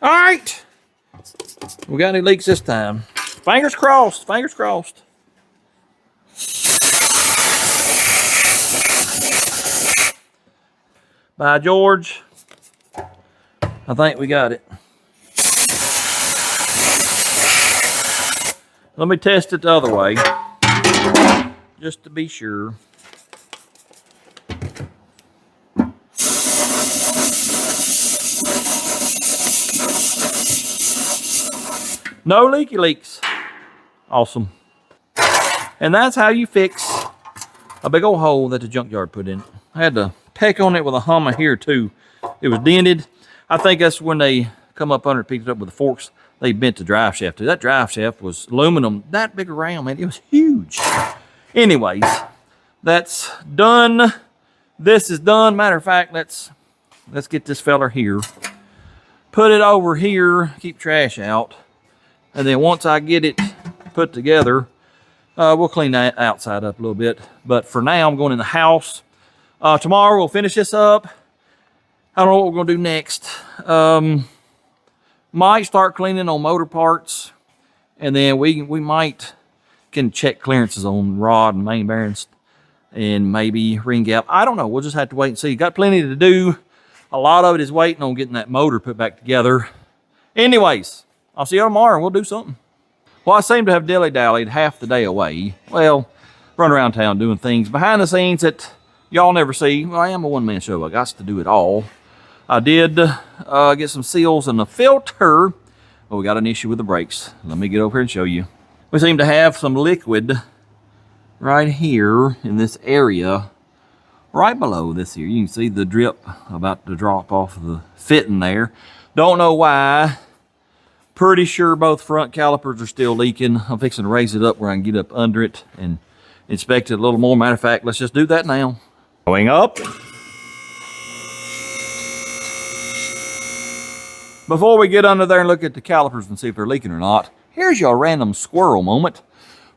All right. We got any leaks this time? Fingers crossed, fingers crossed. By George, I think we got it. Let me test it the other way, just to be sure. No leaky leaks. Awesome. And that's how you fix a big old hole that the junkyard put in. I had to peck on it with a hammer here too. It was dented. I think that's when they come up under and picked it up with the forks. They bent the drive shaft too. That drive shaft was aluminum, that big around, man. It was huge. Anyways, that's done. This is done. Matter of fact, let's get this feller here. Put it over here, keep trash out. And then once I get it put together, we'll clean that outside up a little bit. But for now, I'm going in the house. Tomorrow, we'll finish this up. I don't know what we're going to do next. Might start cleaning on motor parts. And then we might can check clearances on rod and main bearings. And maybe ring gap. I don't know. We'll just have to wait and see. Got plenty to do. A lot of it is waiting on getting that motor put back together. Anyways, I'll see you tomorrow and we'll do something. Well, I seem to have dilly-dallied half the day away. Well, run around town doing things behind the scenes that y'all never see. Well, I am a one-man show. I got to do it all. I did get some seals in the filter. But we got an issue with the brakes. Let me get over here and show you. We seem to have some liquid right here in this area. Right below this here. You can see the drip about to drop off of the fitting there. Don't know why. Pretty sure both front calipers are still leaking. I'm fixing to raise it up where I can get up under it and inspect it a little more. Matter of fact, let's just do that now. Going up. Before we get under there and look at the calipers and see if they're leaking or not, here's your random squirrel moment.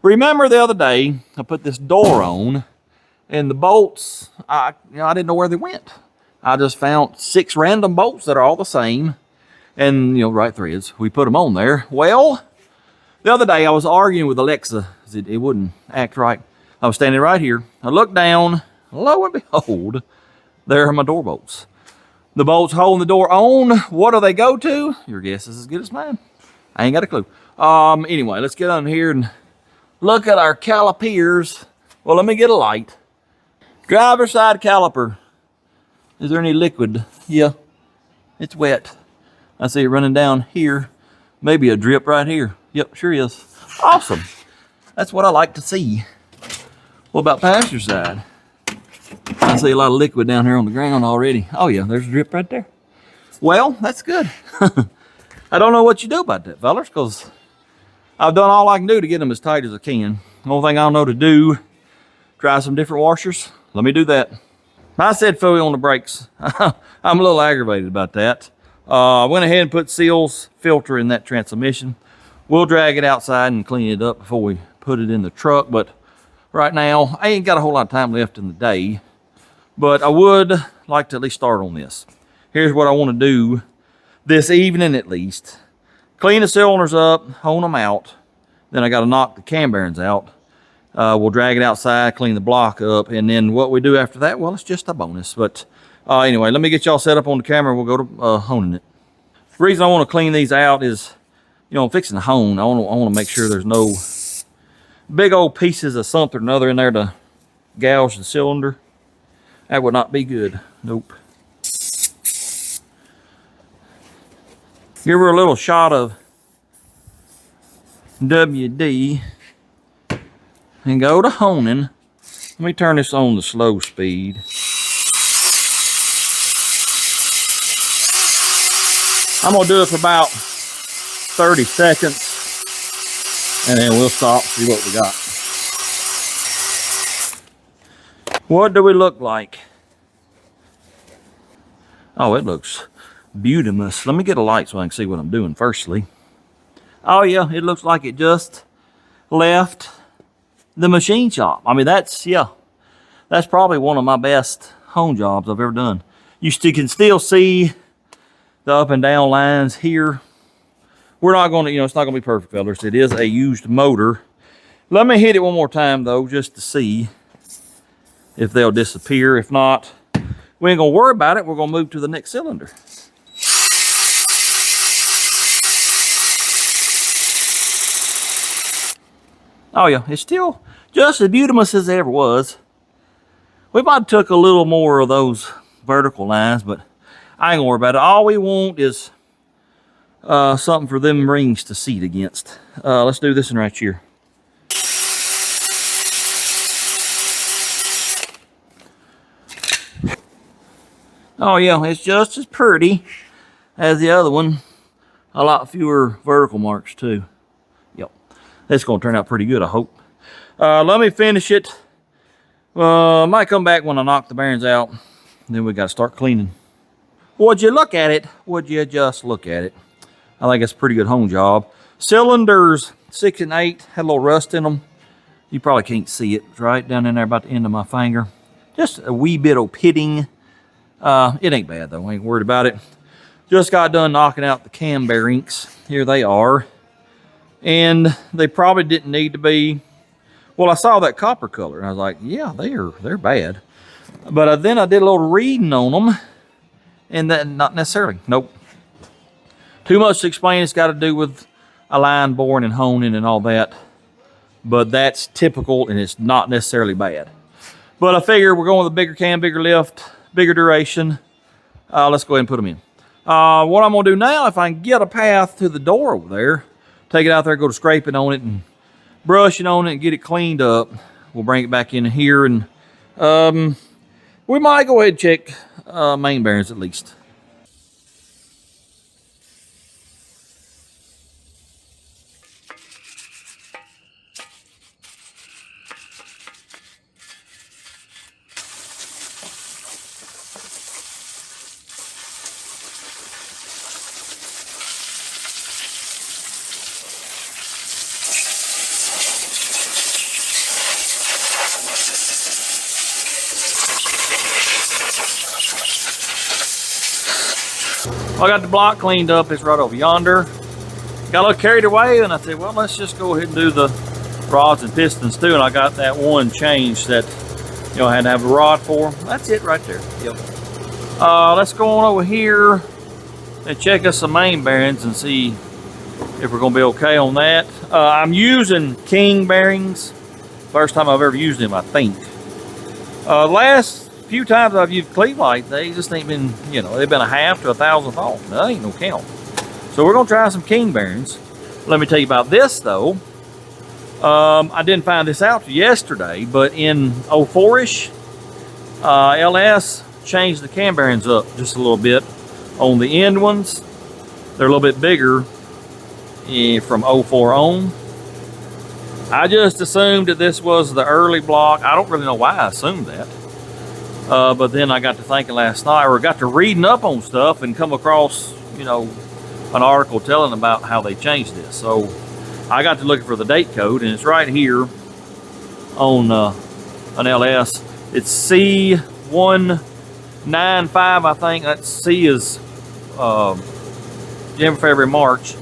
Remember the other day, I put this door on and the bolts, I didn't know where they went. I just found 6 random bolts that are all the same. And, right threads. We put them on there. Well, the other day I was arguing with Alexa. It wouldn't act right. I was standing right here. I looked down. Lo and behold, there are my door bolts. The bolts holding the door on. What do they go to? Your guess is as good as mine. I ain't got a clue. Anyway, let's get on here and look at our calipers. Well, let me get a light. Driver's side caliper. Is there any liquid? Yeah, it's wet. I see it running down here. Maybe a drip right here. Yep, sure is. Awesome. That's what I like to see. What about passenger side? I see a lot of liquid down here on the ground already. Oh yeah, there's a drip right there. Well, that's good. I don't know what you do about that, fellas, because I've done all I can do to get them as tight as I can. The only thing I know to do, try some different washers. Let me do that. I said fully on the brakes. I'm a little aggravated about that. I went ahead and put Seal's filter in that transmission. We'll drag it outside and clean it up before we put it in the truck, but right now, I ain't got a whole lot of time left in the day, but I would like to at least start on this. Here's what I want to do this evening at least. Clean the cylinders up, hone them out. Then I got to knock the cam bearings out. We'll drag it outside, clean the block up, and then what we do after that, well, it's just a bonus. But anyway, let me get y'all set up on the camera. We'll go to honing it. The reason I want to clean these out is, you know, I'm fixing to hone. I want to make sure there's no big old pieces of something or another in there to gouge the cylinder. That would not be good. Nope. Give her a little shot of WD and go to honing. Let me turn this on the slow speed. I'm gonna do it for about 30 seconds and then we'll stop, see what we got. What do we look like? Oh, it looks beautimous. Let me get a light so I can see what I'm doing firstly. Oh yeah, it looks like it just left the machine shop. I mean, that's probably one of my best hone jobs I've ever done. You can still see the up and down lines here. We're not going to, you know, it's not going to be perfect, fellas. It is a used motor. Let me hit it one more time though, just to see if they'll disappear. If not, we ain't gonna worry about it. We're gonna move to the next cylinder. Oh yeah, it's still just as beautiful as it ever was. We might have took a little more of those vertical lines, but I ain't gonna worry about it. All we want is something for them rings to seat against. Let's do this one right here. Oh yeah, it's just as pretty as the other one. A lot fewer vertical marks too. Yep, that's gonna turn out pretty good, I hope. Let me finish it. Might come back when I knock the bearings out. Then we gotta start cleaning. Would you look at it? Would you just look at it? I think it's a pretty good hone job. Cylinders 6 and 8 had a little rust in them. You probably can't see it. It's right down in there about the end of my finger. Just a wee bit of pitting. It ain't bad though, I ain't worried about it. Just got done knocking out the cam bearings. Here they are. And they probably didn't need to be. Well, I saw that copper color and I was like, yeah, they're bad. But then I did a little reading on them and that not necessarily, nope. Too much to explain. It's got to do with a line boring and honing and all that. But that's typical and it's not necessarily bad. But I figure we're going with a bigger cam, bigger lift, bigger duration. Let's go ahead and put them in. What I'm gonna do now, if I can get a path to the door over there, take it out there, go to scraping on it and brushing on it and get it cleaned up. We'll bring it back in here and we might go ahead and check main bearings at least. I got the block cleaned up. It's right over yonder. Got a little carried away and I said, well, let's just go ahead and do the rods and pistons too, and I got that one changed that, you know, I had to have a rod for. That's it right there. Yep. Let's go on over here and check us some main bearings and see if we're gonna be okay on that. I'm using King bearings. First time I've ever used them, I think. Last few times I've used Clevelite, they just ain't been, you know, they've been a half to a thousandth off. That ain't no count. So we're gonna try some King bearings. Let me tell you about this though. I didn't find this out yesterday, but in 04-ish, LS changed the cam bearings up just a little bit on the end ones. They're a little bit bigger from 04 on. I just assumed that this was the early block. I don't really know why I assumed that. But then I got to thinking last night, or got to reading up on stuff and come across, you know, an article telling about how they changed this. So I got to looking for the date code, and it's right here on an LS. It's C195, I think. That C is January, February, March,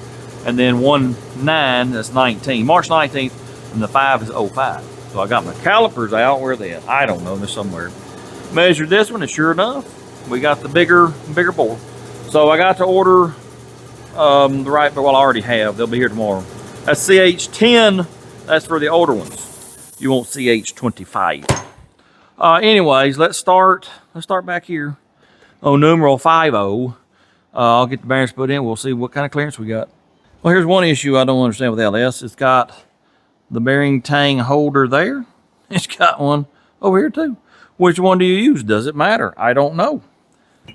and then 19, that's 19. March 19th, and the 5 is 05. So I got my calipers out. Where are they at? I don't know. They're somewhere. Measured this one, and sure enough, we got the bigger bore. So I got to order the right, well, I already have. They'll be here tomorrow. That's CH10. That's for the older ones. You want CH25. Anyways, let's start back here on numeral 50. I'll get the bearings put in. We'll see what kind of clearance we got. Well, here's one issue I don't understand with LS. It's got the bearing tang holder there. It's got one over here too. Which one do you use? Does it matter? I don't know.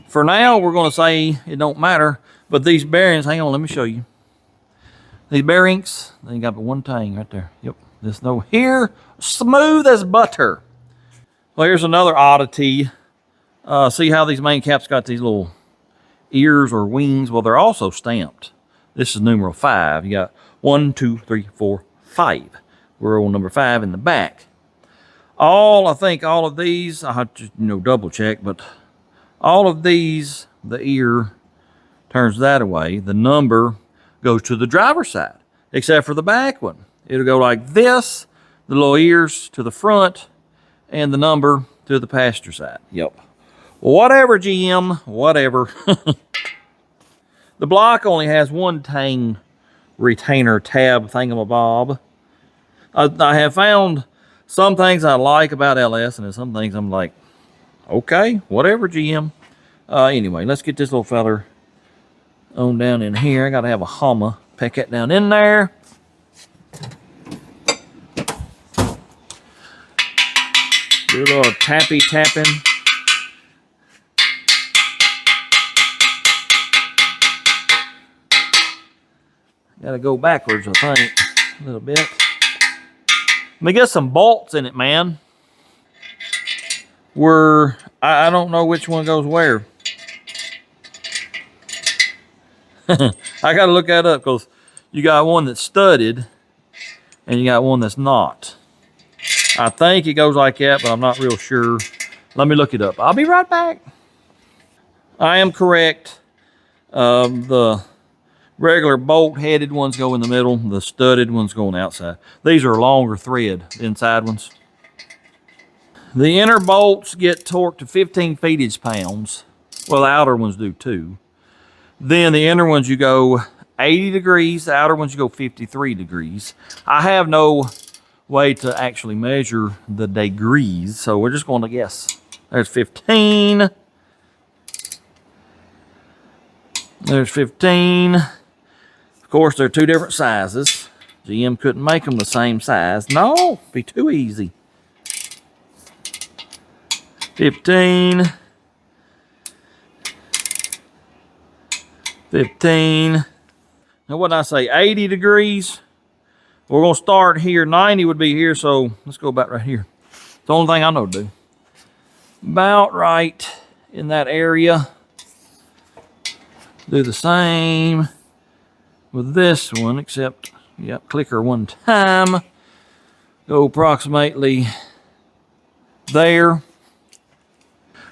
For now, we're going to say it don't matter. But these bearings, hang on, let me show you. These bearings, they got one tang right there. Yep, this no here, smooth as butter. Well, here's another oddity. See how these main caps got these little ears or wings? Well, they're also stamped. This is numeral 5. You got 1, 2, 3, 4, 5. We're on number 5 in the back. I think all of these, I have to, you know, double check, but all of these, the ear turns that way. The number goes to the driver's side, except for the back one. It'll go like this, the little ears to the front, and the number to the passenger side. Yep. Whatever, GM, whatever. The block only has one tang retainer tab thingamabob. I have found some things I like about LS, and there's some things I'm like, okay, whatever, GM. Anyway, let's get this little feller on down in here. I gotta have a hammer. Peck that down in there. Do a little tapping. Gotta go backwards, I think, a little bit. Let me get some bolts in it, man. I don't know which one goes where. I gotta look that up, because you got one that's studded and you got one that's not. I think it goes like that, but I'm not real sure. Let me look it up. I'll be right back. I am correct. The regular bolt-headed ones go in the middle. The studded ones go on the outside. These are longer thread, the inside ones. The inner bolts get torqued to 15 feet-pounds. Well, the outer ones do too. Then the inner ones, you go 80 degrees. The outer ones, you go 53 degrees. I have no way to actually measure the degrees, so we're just going to guess. There's 15. There's 15. Of course, they're two different sizes. GM couldn't make them the same size. No, it'd be too easy. 15. 15. Now what did I say? 80 degrees. We're going to start here. 90 would be here, so let's go about right here. It's the only thing I know to do. About right in that area. Do the same with this one, except, yep, clicker one time. Go approximately there.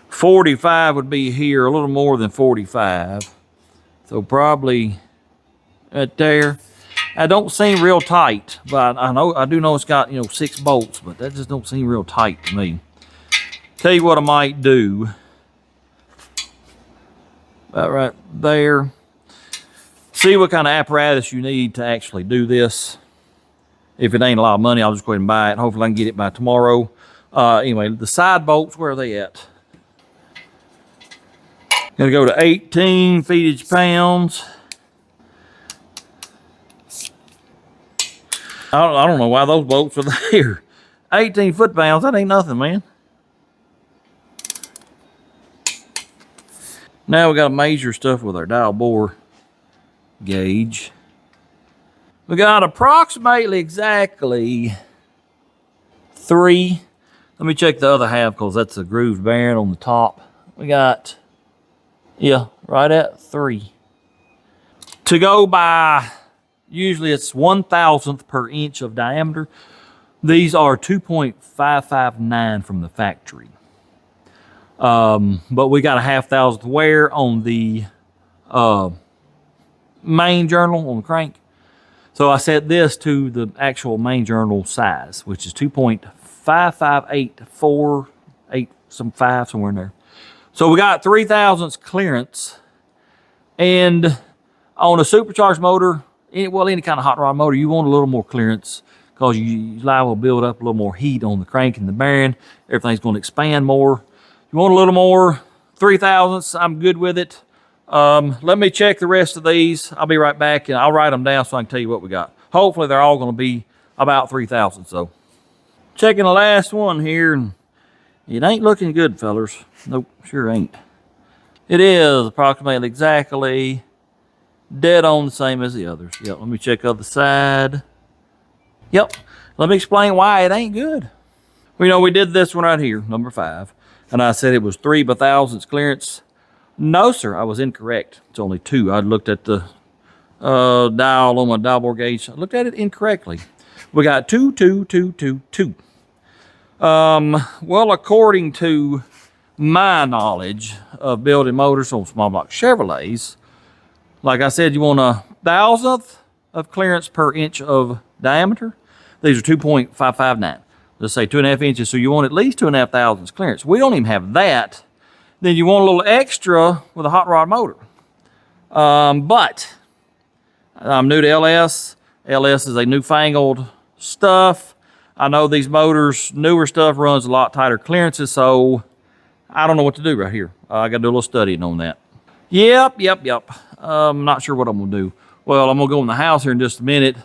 45 would be here, a little more than 45. So probably right there. That don't seem real tight, but I do know it's got, you know, 6 bolts, but that just don't seem real tight to me. Tell you what I might do. About right there. See what kind of apparatus you need to actually do this. If it ain't a lot of money, I'll just go ahead and buy it. Hopefully I can get it by tomorrow. Anyway, the side bolts, where are they at? Gonna go to 18 feetage pounds. I don't know why those bolts are there. 18 foot-pounds, that ain't nothing, man. Now we gotta measure stuff with our dial bore gauge. We got approximately exactly 3. Let me check the other half because that's a grooved bearing on the top. We got, yeah, right at 3. To go by, usually it's 1,000th per inch of diameter. These are 2.559 from the factory. But we got a 0.5 wear on the main journal on the crank. So I set this to the actual main journal size, which is 2.5584, some 5 somewhere in there. So we got 0.003 clearance, and on a supercharged motor, any kind of hot rod motor, you want a little more clearance because you liable to build up a little more heat on the crank and the bearing. Everything's going to expand more. You want a little more, 0.003. I'm good with it. Let me check the rest of these. I'll be right back, and I'll write them down so I can tell you what we got. Hopefully they're all going to be about 0.003. So checking the last one here, and it ain't looking good, fellers. Nope, sure ain't. It is approximately exactly dead on the same as the others. Yep, let me check other side. Yep, let me explain why it ain't good. Well, you know, we did this one right here, number 5, and I said it was 3/1000 clearance. No, sir, I was incorrect. It's only 2. I looked at the dial on my dial bore gauge. I looked at it incorrectly. We got 2, 2, 2, 2, 2. Well, according to my knowledge of building motors on small block Chevrolets, like I said, you want 1,000th of clearance per inch of diameter. These are 2.559. Let's say 2.5 inches, so you want at least 2,500 clearance. We don't even have that. Then you want a little extra with a hot rod motor. But I'm new to LS. LS is a newfangled stuff. I know these motors, newer stuff, runs a lot tighter clearances, so I don't know what to do right here. I got to do a little studying on that. Yep. I'm not sure what I'm going to do. Well, I'm going to go in the house here in just a minute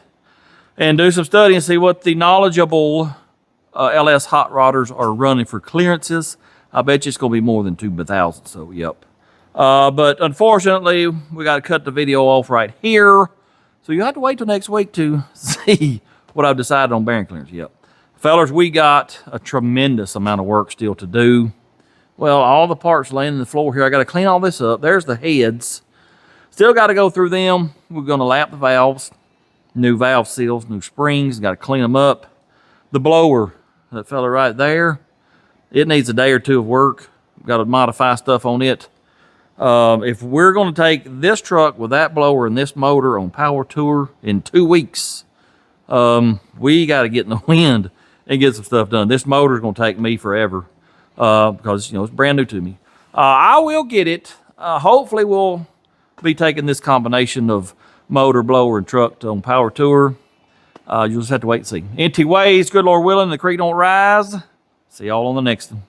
and do some studying and see what the knowledgeable LS hot rodders are running for clearances. I bet you it's going to be more than 2/1000, so yep. But unfortunately, we got to cut the video off right here. So you have to wait till next week to see what I've decided on bearing clearance. Yep. Fellers, we got a tremendous amount of work still to do. Well, all the parts laying on the floor here, I got to clean all this up. There's the heads. Still got to go through them. We're going to lap the valves, new valve seals, new springs. Got to clean them up. The blower, that fella right there, it needs a day or 2 of work. Got to modify stuff on it. If we're going to take this truck with that blower and this motor on power tour in 2 weeks, we got to get in the wind and get some stuff done. This motor is going to take me forever because, you know, it's brand new to me. I will get it. Hopefully we'll be taking this combination of motor, blower, and truck on power tour. You'll just have to wait and see. Empty ways, good Lord willing, the creek don't rise. See y'all on the next one.